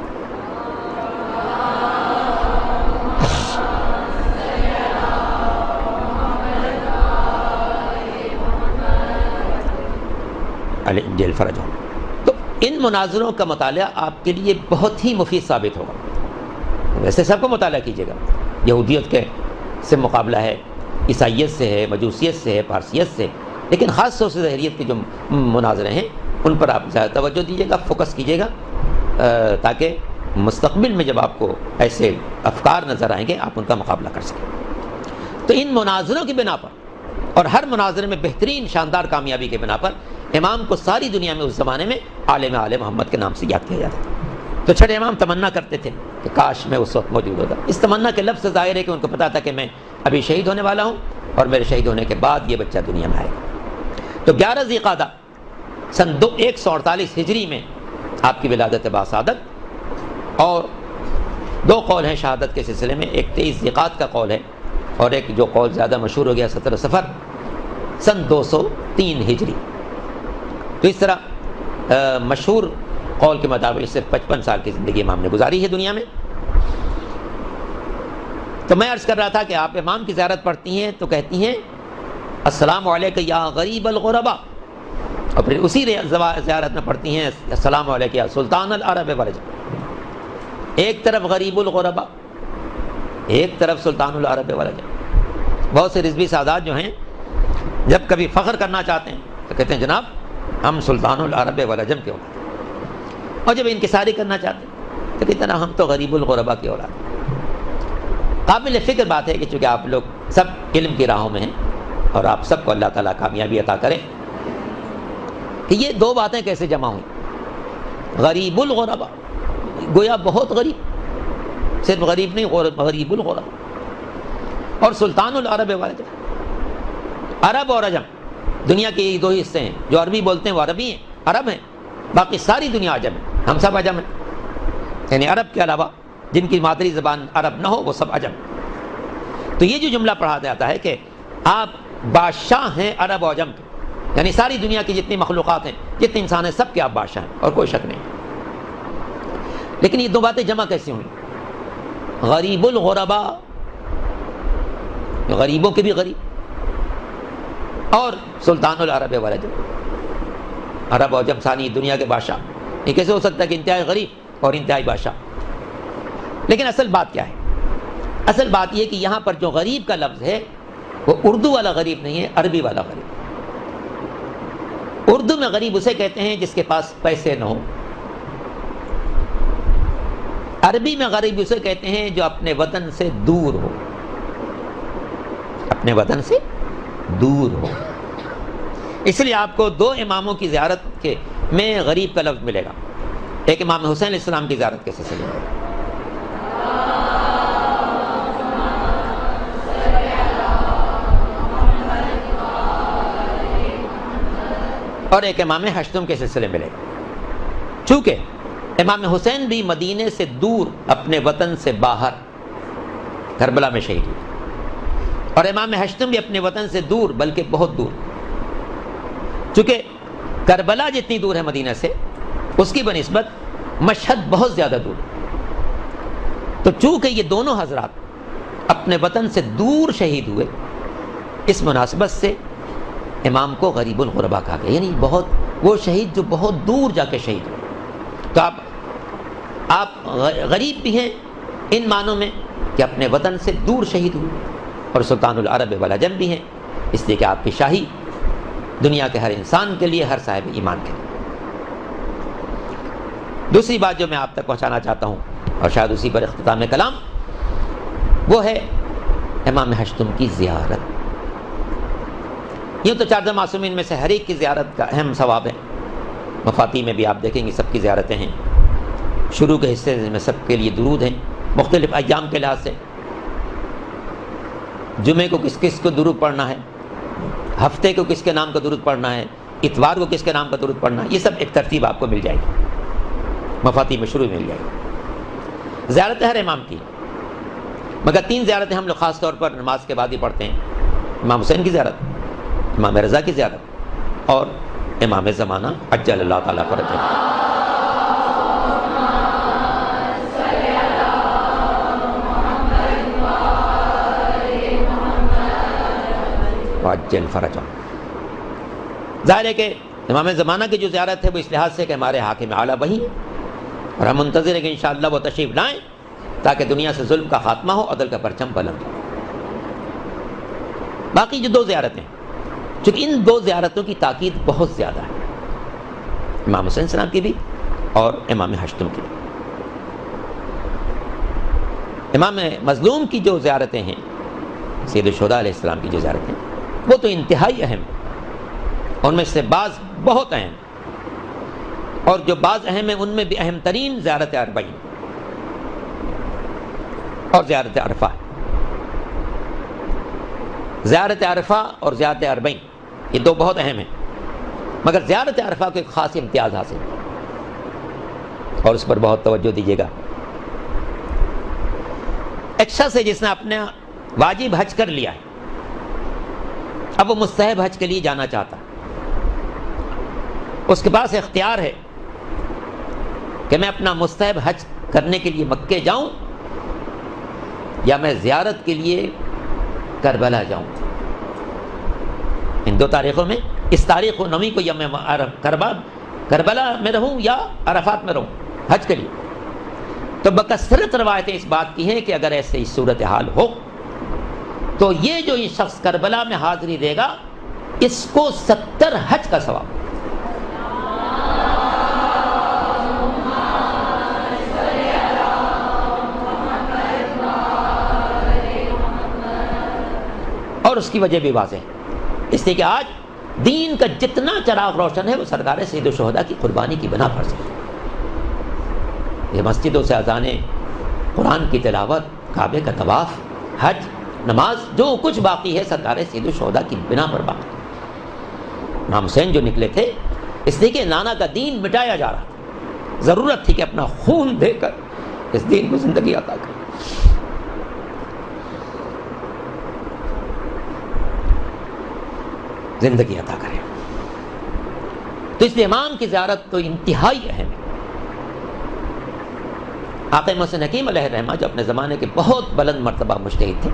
علی جیل فرج ہو، تو ان مناظروں کا مطالعہ آپ کے لیے بہت ہی مفید ثابت ہوگا۔ ویسے سب کو مطالعہ کیجیے گا، یہودیت کے سے مقابلہ ہے، عیسائیت سے ہے، مجوسیت سے ہے، پارسیت سے، لیکن خاص طور سے ظاہریت کے جو مناظرے ہیں ان پر آپ زیادہ توجہ دیجیے گا، فوکس کیجیے گا، تاکہ مستقبل میں جب آپ کو ایسے افکار نظر آئیں گے آپ ان کا مقابلہ کر سکیں۔ تو ان مناظروں کی بنا پر اور ہر مناظرے میں بہترین شاندار کامیابی کے بنا پر امام کو ساری دنیا میں اس زمانے میں عالم آل محمد کے نام سے یاد کیا جاتا تھا۔ تو چھٹے امام تمنا کرتے تھے کہ کاش میں اس وقت موجود ہوتا۔ اس تمنا کے لفظ سے ظاہر ہے کہ ان کو پتا تھا کہ میں ابھی شہید ہونے والا ہوں اور میرے شہید ہونے کے بعد یہ بچہ دنیا میں آئے گا۔ تو 11 ذی القعدہ سن 148 ہجری میں آپ کی ولادت باسعادت، اور دو قول ہیں شہادت کے سلسلے میں، ایک 23 ذی القعدہ کا قول ہے اور ایک جو قول زیادہ مشہور ہو گیا 17 صفر سن 203 ہجری۔ تو اس طرح مشہور قول کے مطابق صرف 55 سال کی زندگی امام نے گزاری ہے دنیا میں۔ تو میں عرض کر رہا تھا کہ آپ امام کی زیارت پڑھتی ہیں تو کہتی ہیں السلام علیکم یا غریب الغرباء، اور پھر اسی زیارت میں پڑھتی ہیں السلام علیکم یا سلطان العرب والعجم۔ ایک طرف غریب الغرباء، ایک طرف سلطان العرب والعجم۔ بہت سے رضوی سادات جو ہیں جب کبھی فخر کرنا چاہتے ہیں تو کہتے ہیں جناب ہم سلطان العرب والعجم کے اولاد ہیں، اور جب انکساری کرنا چاہتے ہیں تو کہتے ہیں ہم تو غریب الغرباء کی اولاد ہیں۔ قابل فکر بات ہے کہ چونکہ آپ لوگ سب علم کی راہوں میں ہیں اور آپ سب کو اللہ تعالیٰ کامیابی عطا کرے، کہ یہ دو باتیں کیسے جمع ہوئیں؟ غریب الغرباء، گویا بہت غریب، صرف غریب نہیں، غریب الغرباء، اور سلطان العرب والعجم۔ عرب اور عجم دنیا کے یہ دو ہی حصے ہیں، جو عربی بولتے ہیں وہ عربی ہیں، عرب ہیں، باقی ساری دنیا عجم ہے، ہم سب عجم ہیں، یعنی عرب کے علاوہ جن کی مادری زبان عرب نہ ہو وہ سب عجم۔ تو یہ جو جملہ پڑھا جاتا ہے کہ آپ بادشاہ ہیں عرب و عجم کے، یعنی ساری دنیا کی جتنی مخلوقات ہیں، جتنے انسان ہیں، سب کے آپ بادشاہ ہیں اور کوئی شک نہیں۔ لیکن یہ دو باتیں جمع کیسے ہوئیں؟ غریب الغرباء، غریبوں کے بھی غریب، اور سلطان العرب والعجم، عرب و عجم ثانی دنیا کے بادشاہ۔ یہ کیسے ہو سکتا ہے کہ انتہائی غریب اور انتہائی بادشاہ؟ لیکن اصل بات کیا ہے؟ اصل بات یہ کہ یہاں پر جو غریب کا لفظ ہے وہ اردو والا غریب نہیں ہے، عربی والا غریب۔ اردو میں غریب اسے کہتے ہیں جس کے پاس پیسے نہ ہو، عربی میں غریب اسے کہتے ہیں جو اپنے وطن سے دور ہو، اپنے وطن سے دور ہو۔ اس لیے آپ کو دو اماموں کی زیارت کے میں غریب کا لفظ ملے گا، ایک امام حسین علیہ السلام کی زیارت کے سلسلے میں، اور ایک امام ہشتم کے سلسلے ملے گا۔ چونکہ امام حسین بھی مدینے سے دور اپنے وطن سے باہر کربلا میں شہید ہوئے، اور امام ہشتم بھی اپنے وطن سے دور بلکہ بہت دور، چونکہ کربلا جتنی دور ہے مدینہ سے اس کی بنسبت مشہد بہت زیادہ دور ہے۔ تو چونکہ یہ دونوں حضرات اپنے وطن سے دور شہید ہوئے، اس مناسبت سے امام کو غریب الغرباء کہا گیا، یعنی بہت وہ شہید جو بہت دور جا کے شہید ہوئے۔ تو آپ غریب بھی ہیں ان معنوں میں کہ اپنے وطن سے دور شہید ہوئے، اور سلطان العرب والعجم بھی ہیں اس لیے کہ آپ کی شاہی دنیا کے ہر انسان کے لیے، ہر صاحب ایمان کے لیے۔ دوسری بات جو میں آپ تک پہنچانا چاہتا ہوں اور شاید اسی پر اختتام کلام، وہ ہے امام ہشتم کی زیارت۔ یوں تو چار معصومین میں سے ہر ایک کی زیارت کا اہم ثواب ہے، مفاتی میں بھی آپ دیکھیں گے سب کی زیارتیں ہیں، شروع کے حصے میں سب کے لیے درود ہیں مختلف ایام کے لحاظ سے، جمعے کو کس کس کو درود پڑھنا ہے، ہفتے کو کس کے نام کا درود پڑھنا ہے، اتوار کو کس کے نام کا درود پڑھنا ہے، یہ سب ایک ترتیب آپ کو مل جائے گی، مفاتی میں شروع مل جائے گی۔ زیارت ہر امام کی، مگر 3 زیارتیں ہم لوگ خاص طور پر نماز کے بعد ہی پڑھتے ہیں، امام حسین کی زیارت، امام رضا کی زیارت، اور امام زمانہ عجل اللہ تعالیٰ فرجہ۔ عجل فرجہ۔ ظاہر ہے کہ امام زمانہ کی جو زیارت ہے وہ اس لحاظ سے کہ ہمارے حاکم اعلیٰ وہی ہیں اور ہم منتظر ہیں کہ انشاءاللہ وہ تشریف لائیں تاکہ دنیا سے ظلم کا خاتمہ ہو، عدل کا پرچم بلند ہو۔ باقی جو 2 زیارتیں، چونکہ ان 2 زیارتوں کی تاکید بہت زیادہ ہے، امام حسین السلام کی بھی اور امام ہشتم کی بھی۔ امام مظلوم کی جو زیارتیں ہیں، سید الشہداء علیہ السلام کی جو زیارتیں ہیں، وہ تو انتہائی اہم ہیں، ان میں سے بعض بہت اہم، اور جو بعض اہم ہیں ان میں بھی اہم ترین زیارت اربعین اور زیارت عرفہ ہے۔ زیارت عرفہ اور زیارت اربعین یہ 2 بہت اہم ہیں، مگر زیارت عرفہ کو ایک خاص امتیاز حاصل ہے اور اس پر بہت توجہ دیجیے گا۔ ایک شخص ہے جس نے اپنا واجب حج کر لیا ہے، اب وہ مستحب حج کے لیے جانا چاہتا ہے، اس کے پاس اختیار ہے کہ میں اپنا مستحب حج کرنے کے لیے مکے جاؤں یا میں زیارت کے لیے کربلا جاؤں۔ ان 2 تاریخوں میں، اس تاریخ 9 کو یا میں کربلا میں رہوں یا عرفات میں رہوں حج کے لیے۔ تو بکثرت روایتیں اس بات کی ہیں کہ اگر ایسے صورتحال ہو تو یہ جو یہ شخص کربلا میں حاضری دے گا اس کو 70 حج کا ثواب۔ اور اس کی وجہ بھی واضح ہے، اس لیے کہ آج دین کا جتنا چراغ روشن ہے وہ سرکار سید الشہداء کی قربانی کی بنا پر سے۔ یہ مسجدوں سے اذانیں، قرآن کی تلاوت، کعبے کا طواف، حج، نماز، جو کچھ باقی ہے سرکار سید الشہداء کی بنا پر باقی۔ امام حسین جو نکلے تھے اس لیے کہ نانا کا دین مٹایا جا رہا تھا، ضرورت تھی کہ اپنا خون دے کر اس دین کو زندگی عطا کرے۔ زندگی عطا کرے، تو اس لیے امام کی زیارت تو انتہائی اہم ہے۔ آقا محسن حکیم علیہ الرحمہ جو اپنے زمانے کے بہت بلند مرتبہ مجتہد تھے،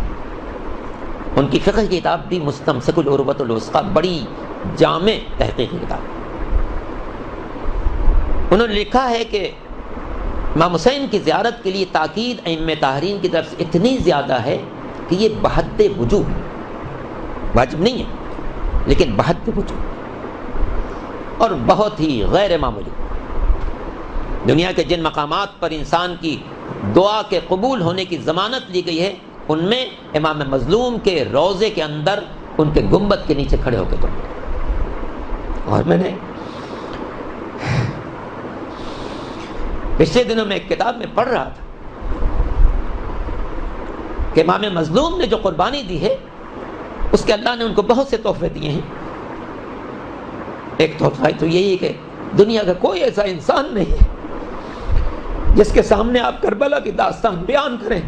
ان کی فقہ کی کتاب بھی مستمسک العروۃ الوثقی، بڑی جامع تحقیقی کتاب، انہوں نے لکھا ہے کہ امام حسین کی زیارت کے لیے تاکید ائمہ طاہرین کی طرف سے اتنی زیادہ ہے کہ یہ بحد وجوب، واجب نہیں ہے لیکن بحد وجوب، اور بہت ہی غیر معمولی۔ دنیا کے جن مقامات پر انسان کی دعا کے قبول ہونے کی ضمانت لی گئی ہے ان میں امام مظلوم کے روضے کے اندر ان کے گنبد کے نیچے کھڑے ہو کے دعا۔ اور میں نے پچھلے دنوں میں ایک کتاب میں پڑھ رہا تھا کہ امام مظلوم نے جو قربانی دی ہے اس کے اللہ نے ان کو بہت سے تحفے دیے ہیں۔ ایک تحفہ تو یہی ہے کہ دنیا کا کوئی ایسا انسان نہیں ہے جس کے سامنے آپ کربلا کی داستان بیان کریں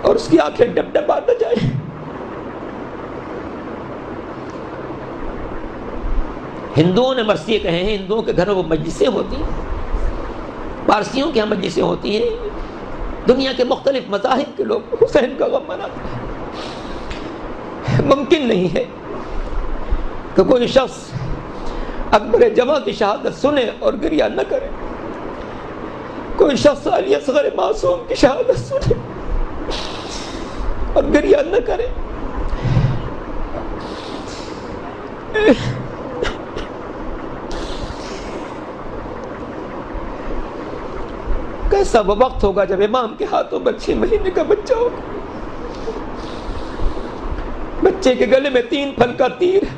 اور اس کی آنکھیں ڈبڈبا نہ جائیں۔ ہندوؤں نے مرثیے کہے ہیں، ہندوؤں کے گھروں وہ مجلسیں ہوتی ہیں، پارسیوں کے یہاں مجلسیں ہوتی ہیں، دنیا کے مختلف مذاہب کے لوگ حسین کا غم مناتے ہیں۔ ممکن نہیں ہے کہ کوئی شخص اکبر جمع کی شہادت سنے اور گریہ نہ کرے، کوئی شخص علی اصغر معصوم کی شہادت سنے اور گریہ نہ کرے۔ کیسا وہ وقت ہوگا جب امام کے ہاتھوں میں 6 مہینے کا بچہ ہوگا، بچے کے گلے میں 3 پھل کا تیر ہے،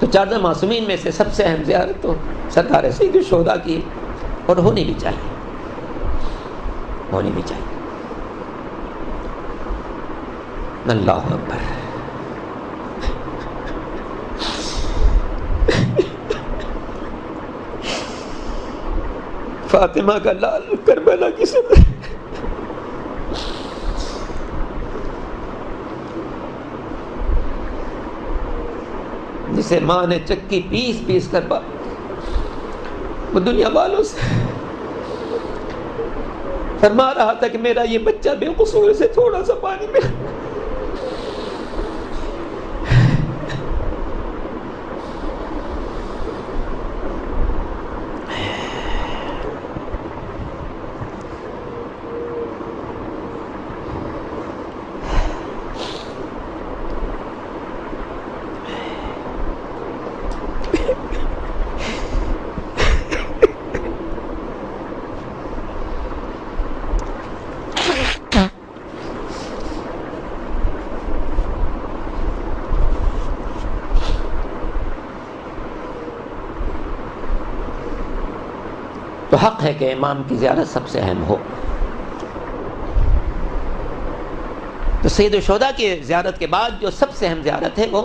تو 14 معصومین میں سے سب سے اہم زیارت تو سرکار سید الشہداء کی، اور ہونی بھی چاہیے، ہونی بھی چاہیے۔ اللہ اکبر۔ فاطمہ کا لال کربلا کی صدر، جسے ماں نے چکی پیس پیس کر وہ دنیا والوں سے فرما رہا تھا کہ میرا یہ بچہ بے قصور سے تھوڑا سا پانی میں تو حق ہے کہ امام کی زیارت سب سے اہم ہو. تو سید الشہداء کی زیارت کے بعد جو سب سے اہم زیارت ہے وہ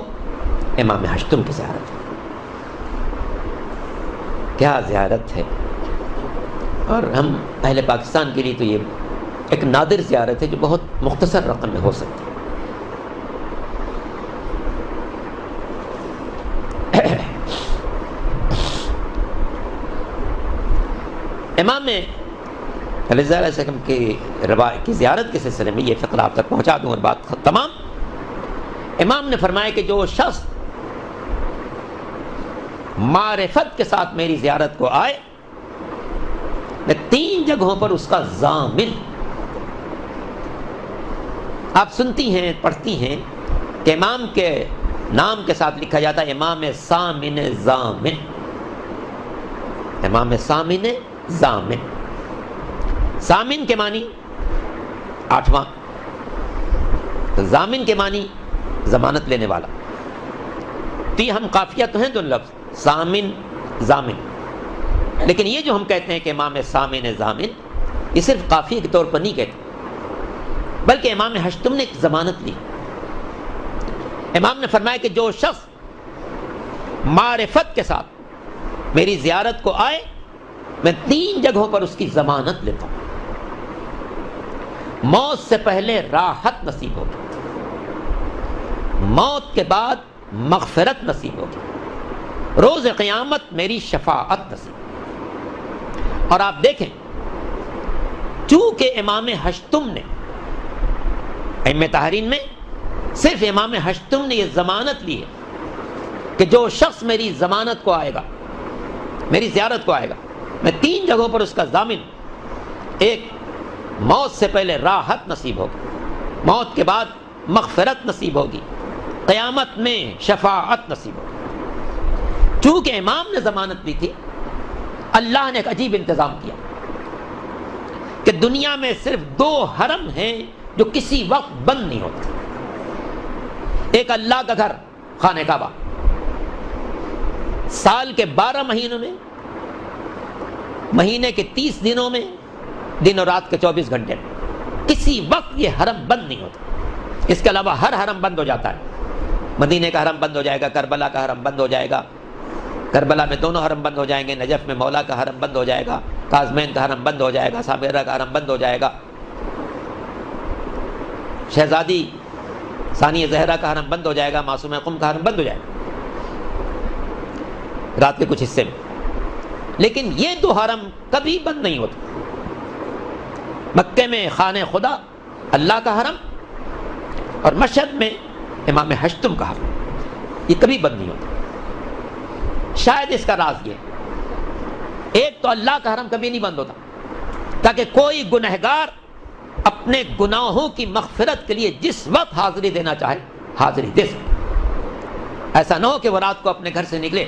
امام ہشتم کی زیارت ہے. کیا زیارت ہے, اور ہم اہل پاکستان کے لیے تو یہ ایک نادر زیارت ہے جو بہت مختصر رقم میں ہو سکتی ہے. امام رضا علیہ السلام کی زیارت کے سلسلے میں یہ فقرہ آپ تک پہنچا دوں اور بات تمام. امام نے فرمایا کہ جو شخص معرفت کے ساتھ میری زیارت کو آئے, میں 3 جگہوں پر اس کا ضامن. آپ سنتی ہیں, پڑھتی ہیں کہ امام کے نام کے ساتھ لکھا جاتا ہے امام سامن ضامن. امام سامن ضامن. ضامن کے معنی 8واں, ضامن کے معنی ضمانت لینے والا. تو یہ ہم قافیہ تو ہیں دونوں لفظ ضامن ضامن, لیکن یہ جو ہم کہتے ہیں کہ امام سامن ضامن, یہ صرف قافیہ کے طور پر نہیں کہتے, بلکہ امام ہشتم نے ایک ضمانت لی. امام نے فرمایا کہ جو شخص معرفت کے ساتھ میری زیارت کو آئے, میں 3 جگہوں پر اس کی ضمانت لیتا ہوں. موت سے پہلے راحت نصیب ہوگی, موت کے بعد مغفرت نصیب ہوگی, روز قیامت میری شفاعت نصیب. اور آپ دیکھیں, چونکہ امام ہشتم نے ائمہ طاہرین میں صرف امام ہشتم نے یہ ضمانت لی ہے کہ جو شخص میری ضمانت کو آئے گا, میری زیارت کو آئے گا, میں 3 جگہوں پر اس کا ضامن. ایک, موت سے پہلے راحت نصیب ہوگی, موت کے بعد مغفرت نصیب ہوگی, قیامت میں شفاعت نصیب ہوگی. چونکہ امام نے ضمانت دی تھی, اللہ نے ایک عجیب انتظام کیا کہ دنیا میں صرف 2 حرم ہیں جو کسی وقت بند نہیں ہوتے. ایک اللہ کا گھر خانہ کعبہ, سال کے 12 مہینوں میں, مہینے کے 30 دنوں میں, دن اور رات کے 24 گھنٹے میں کسی وقت یہ حرم بند نہیں ہوتا. اس کے علاوہ ہر حرم بند ہو جاتا ہے. مدینے کا حرم بند ہو جائے گا, کربلا کا حرم بند ہو جائے گا, کربلا میں دونوں حرم بند ہو جائیں گے, نجف میں مولا کا حرم بند ہو جائے گا, کاظمین کا حرم بند ہو جائے گا, سابیرہ کا حرم بند ہو جائے گا, شہزادی ثانیہ زہرا کا حرم بند ہو جائے گا, معصوم قم کا حرم بند ہو جائے گا رات کے کچھ حصے میں. لیکن یہ 2 حرم کبھی بند نہیں ہوتے. مکے میں خانہ خدا اللہ کا حرم, اور مشہد میں امام ہشتم کا حرم, یہ کبھی بند نہیں ہوتا. شاید اس کا راز یہ, ایک تو اللہ کا حرم کبھی نہیں بند ہوتا تاکہ کوئی گنہگار اپنے گناہوں کی مغفرت کے لیے جس وقت حاضری دینا چاہے حاضری دے سکے. ایسا نہ ہو کہ وہ رات کو اپنے گھر سے نکلے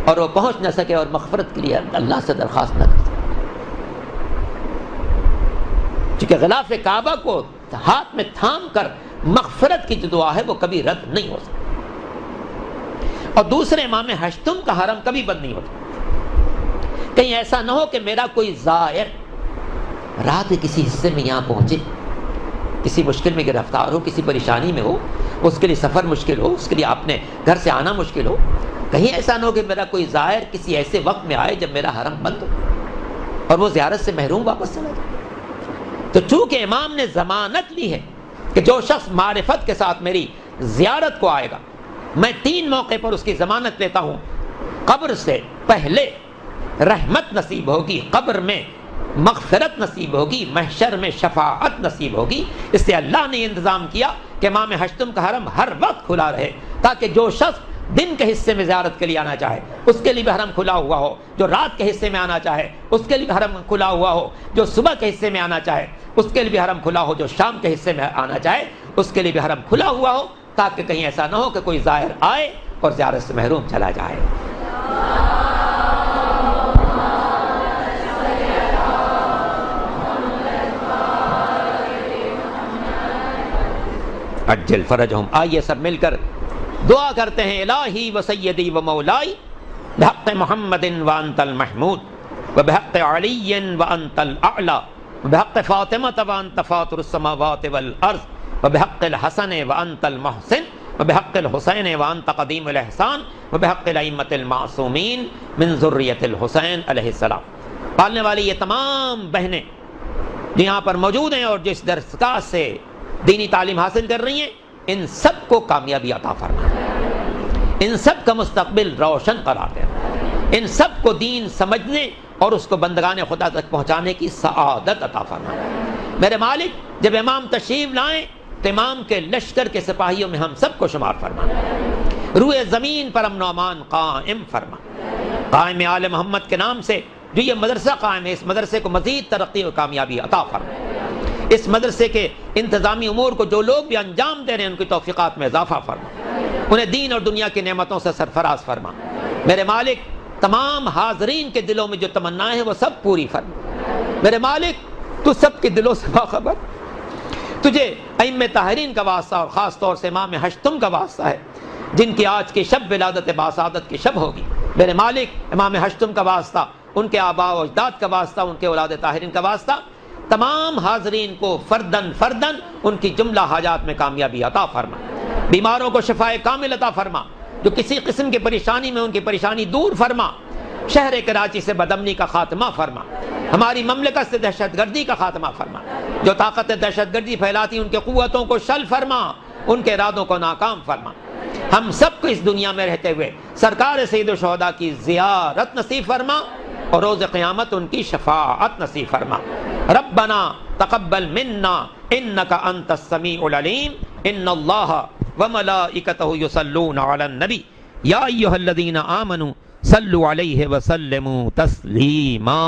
اور وہ پہنچ نہ سکے اور مغفرت کے لیے اللہ سے درخواست نہ کر سکے. چونکہ غلاف کعبہ کو ہاتھ میں تھام کر مغفرت کی جو دعا ہے وہ کبھی رد نہیں ہو سکتی. اور دوسرے, امام ہشتم کا حرم کبھی بند نہیں ہوتا. کہیں ایسا نہ ہو کہ میرا کوئی زائر رات کے کسی حصے میں یہاں پہنچے, کسی مشکل میں گرفتار ہو, کسی پریشانی میں ہو, اس کے لیے سفر مشکل ہو, اس کے لیے اپنے گھر سے آنا مشکل ہو. کہیں ایسا نہ ہو کہ میرا کوئی زائر کسی ایسے وقت میں آئے جب میرا حرم بند ہو اور وہ زیارت سے محروم واپس چلا جائے. تو چونکہ امام نے ضمانت لی ہے کہ جو شخص معرفت کے ساتھ میری زیارت کو آئے گا, میں 3 موقع پر اس کی ضمانت لیتا ہوں، قبر سے پہلے رحمت نصیب ہوگی، قبر میں مغفرت نصیب ہوگی، محشر میں شفاعت نصیب ہوگی۔ اس سے اللہ نے انتظام کیا کہ امام ہشتم کا حرم ہر وقت کھلا رہے، تاکہ جو شخص دن کے حصے میں زیارت کے لیے آنا چاہے اس کے لیے بھی حرم کھلا ہوا ہو، جو رات کے حصے میں آنا چاہے اس کے لیے بھی حرم کھلا ہوا ہو، جو صبح کے حصے میں آنا چاہے اس کے لیے بھی حرم کھلا ہو، جو شام کے حصے میں آنا چاہے اس کے لیے بھی حرم کھلا ہوا ہو، تاکہ کہیں ایسا نہ ہو کہ کوئی زائر آئے اور زیارت سے محروم چلا جائے۔ عجل فرجہم۔ آئیے سب مل کر دعا کرتے ہیں، الہی و سیدی و مولائی بحق محمد وانت المحمود وبحق علی وانت الاعلی وبحق فاطمہ وانت فاطر السماوات والارض وبحق الحسن وانت المحسن وبحق الحسین وانت قدیم الاحسان وبحق الائمۃ المعصومین من ذریۃ الحسین علیہ السلام۔ پالنے والی یہ تمام بہنیں جو یہاں پر موجود ہیں اور جس درسگاہ سے دینی تعلیم حاصل کر رہی ہیں، ان سب کو کامیابی عطا فرما، ان سب کا مستقبل روشن قرار دے، ان سب کو دین سمجھنے اور اس کو بندگان خدا تک پہنچانے کی سعادت عطا فرما۔ میرے مالک جب امام تشریف لائیں تو امام کے لشکر کے سپاہیوں میں ہم سب کو شمار فرما، روئے زمین پر امن و امان قائم فرما۔ قائم آل محمد کے نام سے جو یہ مدرسہ قائم ہے، اس مدرسے کو مزید ترقی اور کامیابی عطا فرما۔ اس مدرسے کے انتظامی امور کو جو لوگ بھی انجام دے رہے ہیں ان کی توفیقات میں اضافہ فرما، انہیں دین اور دنیا کی نعمتوں سے سرفراز فرما۔ میرے مالک تمام حاضرین کے دلوں میں جو تمنائیں ہیں وہ سب پوری فرما۔ میرے مالک تو سب کے دلوں سے باخبر، تجھے ائمہ طاہرین کا واسطہ اور خاص طور سے امام ہشتم کا واسطہ ہے جن کی آج کی شب ولادت باسعادت کی شب ہوگی۔ میرے مالک امام ہشتم کا واسطہ، ان کے آباء و اجداد کا واسطہ، ان کے اولاد طاہرین کا واسطہ، تمام حاضرین کو فردن فردن ان کی جملہ حاجات میں کامیابی عطا فرما۔ بیماروں کو شفائے کامل عطا فرما، جو کسی قسم کی پریشانی میں ان کی پریشانی دور فرما۔ شہر کراچی سے بدامنی کا خاتمہ فرما، ہماری مملکت سے دہشت گردی کا خاتمہ فرما، جو طاقت دہشت گردی پھیلاتی ان کے قوتوں کو شل فرما، ان کے ارادوں کو ناکام فرما۔ ہم سب کو اس دنیا میں رہتے ہوئے سرکار سید الشہداء کی زیارت نصیب فرما اور روز قیامت ان کی شفاعت نصیب فرما۔ ربنا تقبل منا انک انت السمیع العلیم، ان اللہ وملائکتہ یصلون علی النبی یا ایھا الذین آمنوا صلوا علیہ وسلموا تسلیما۔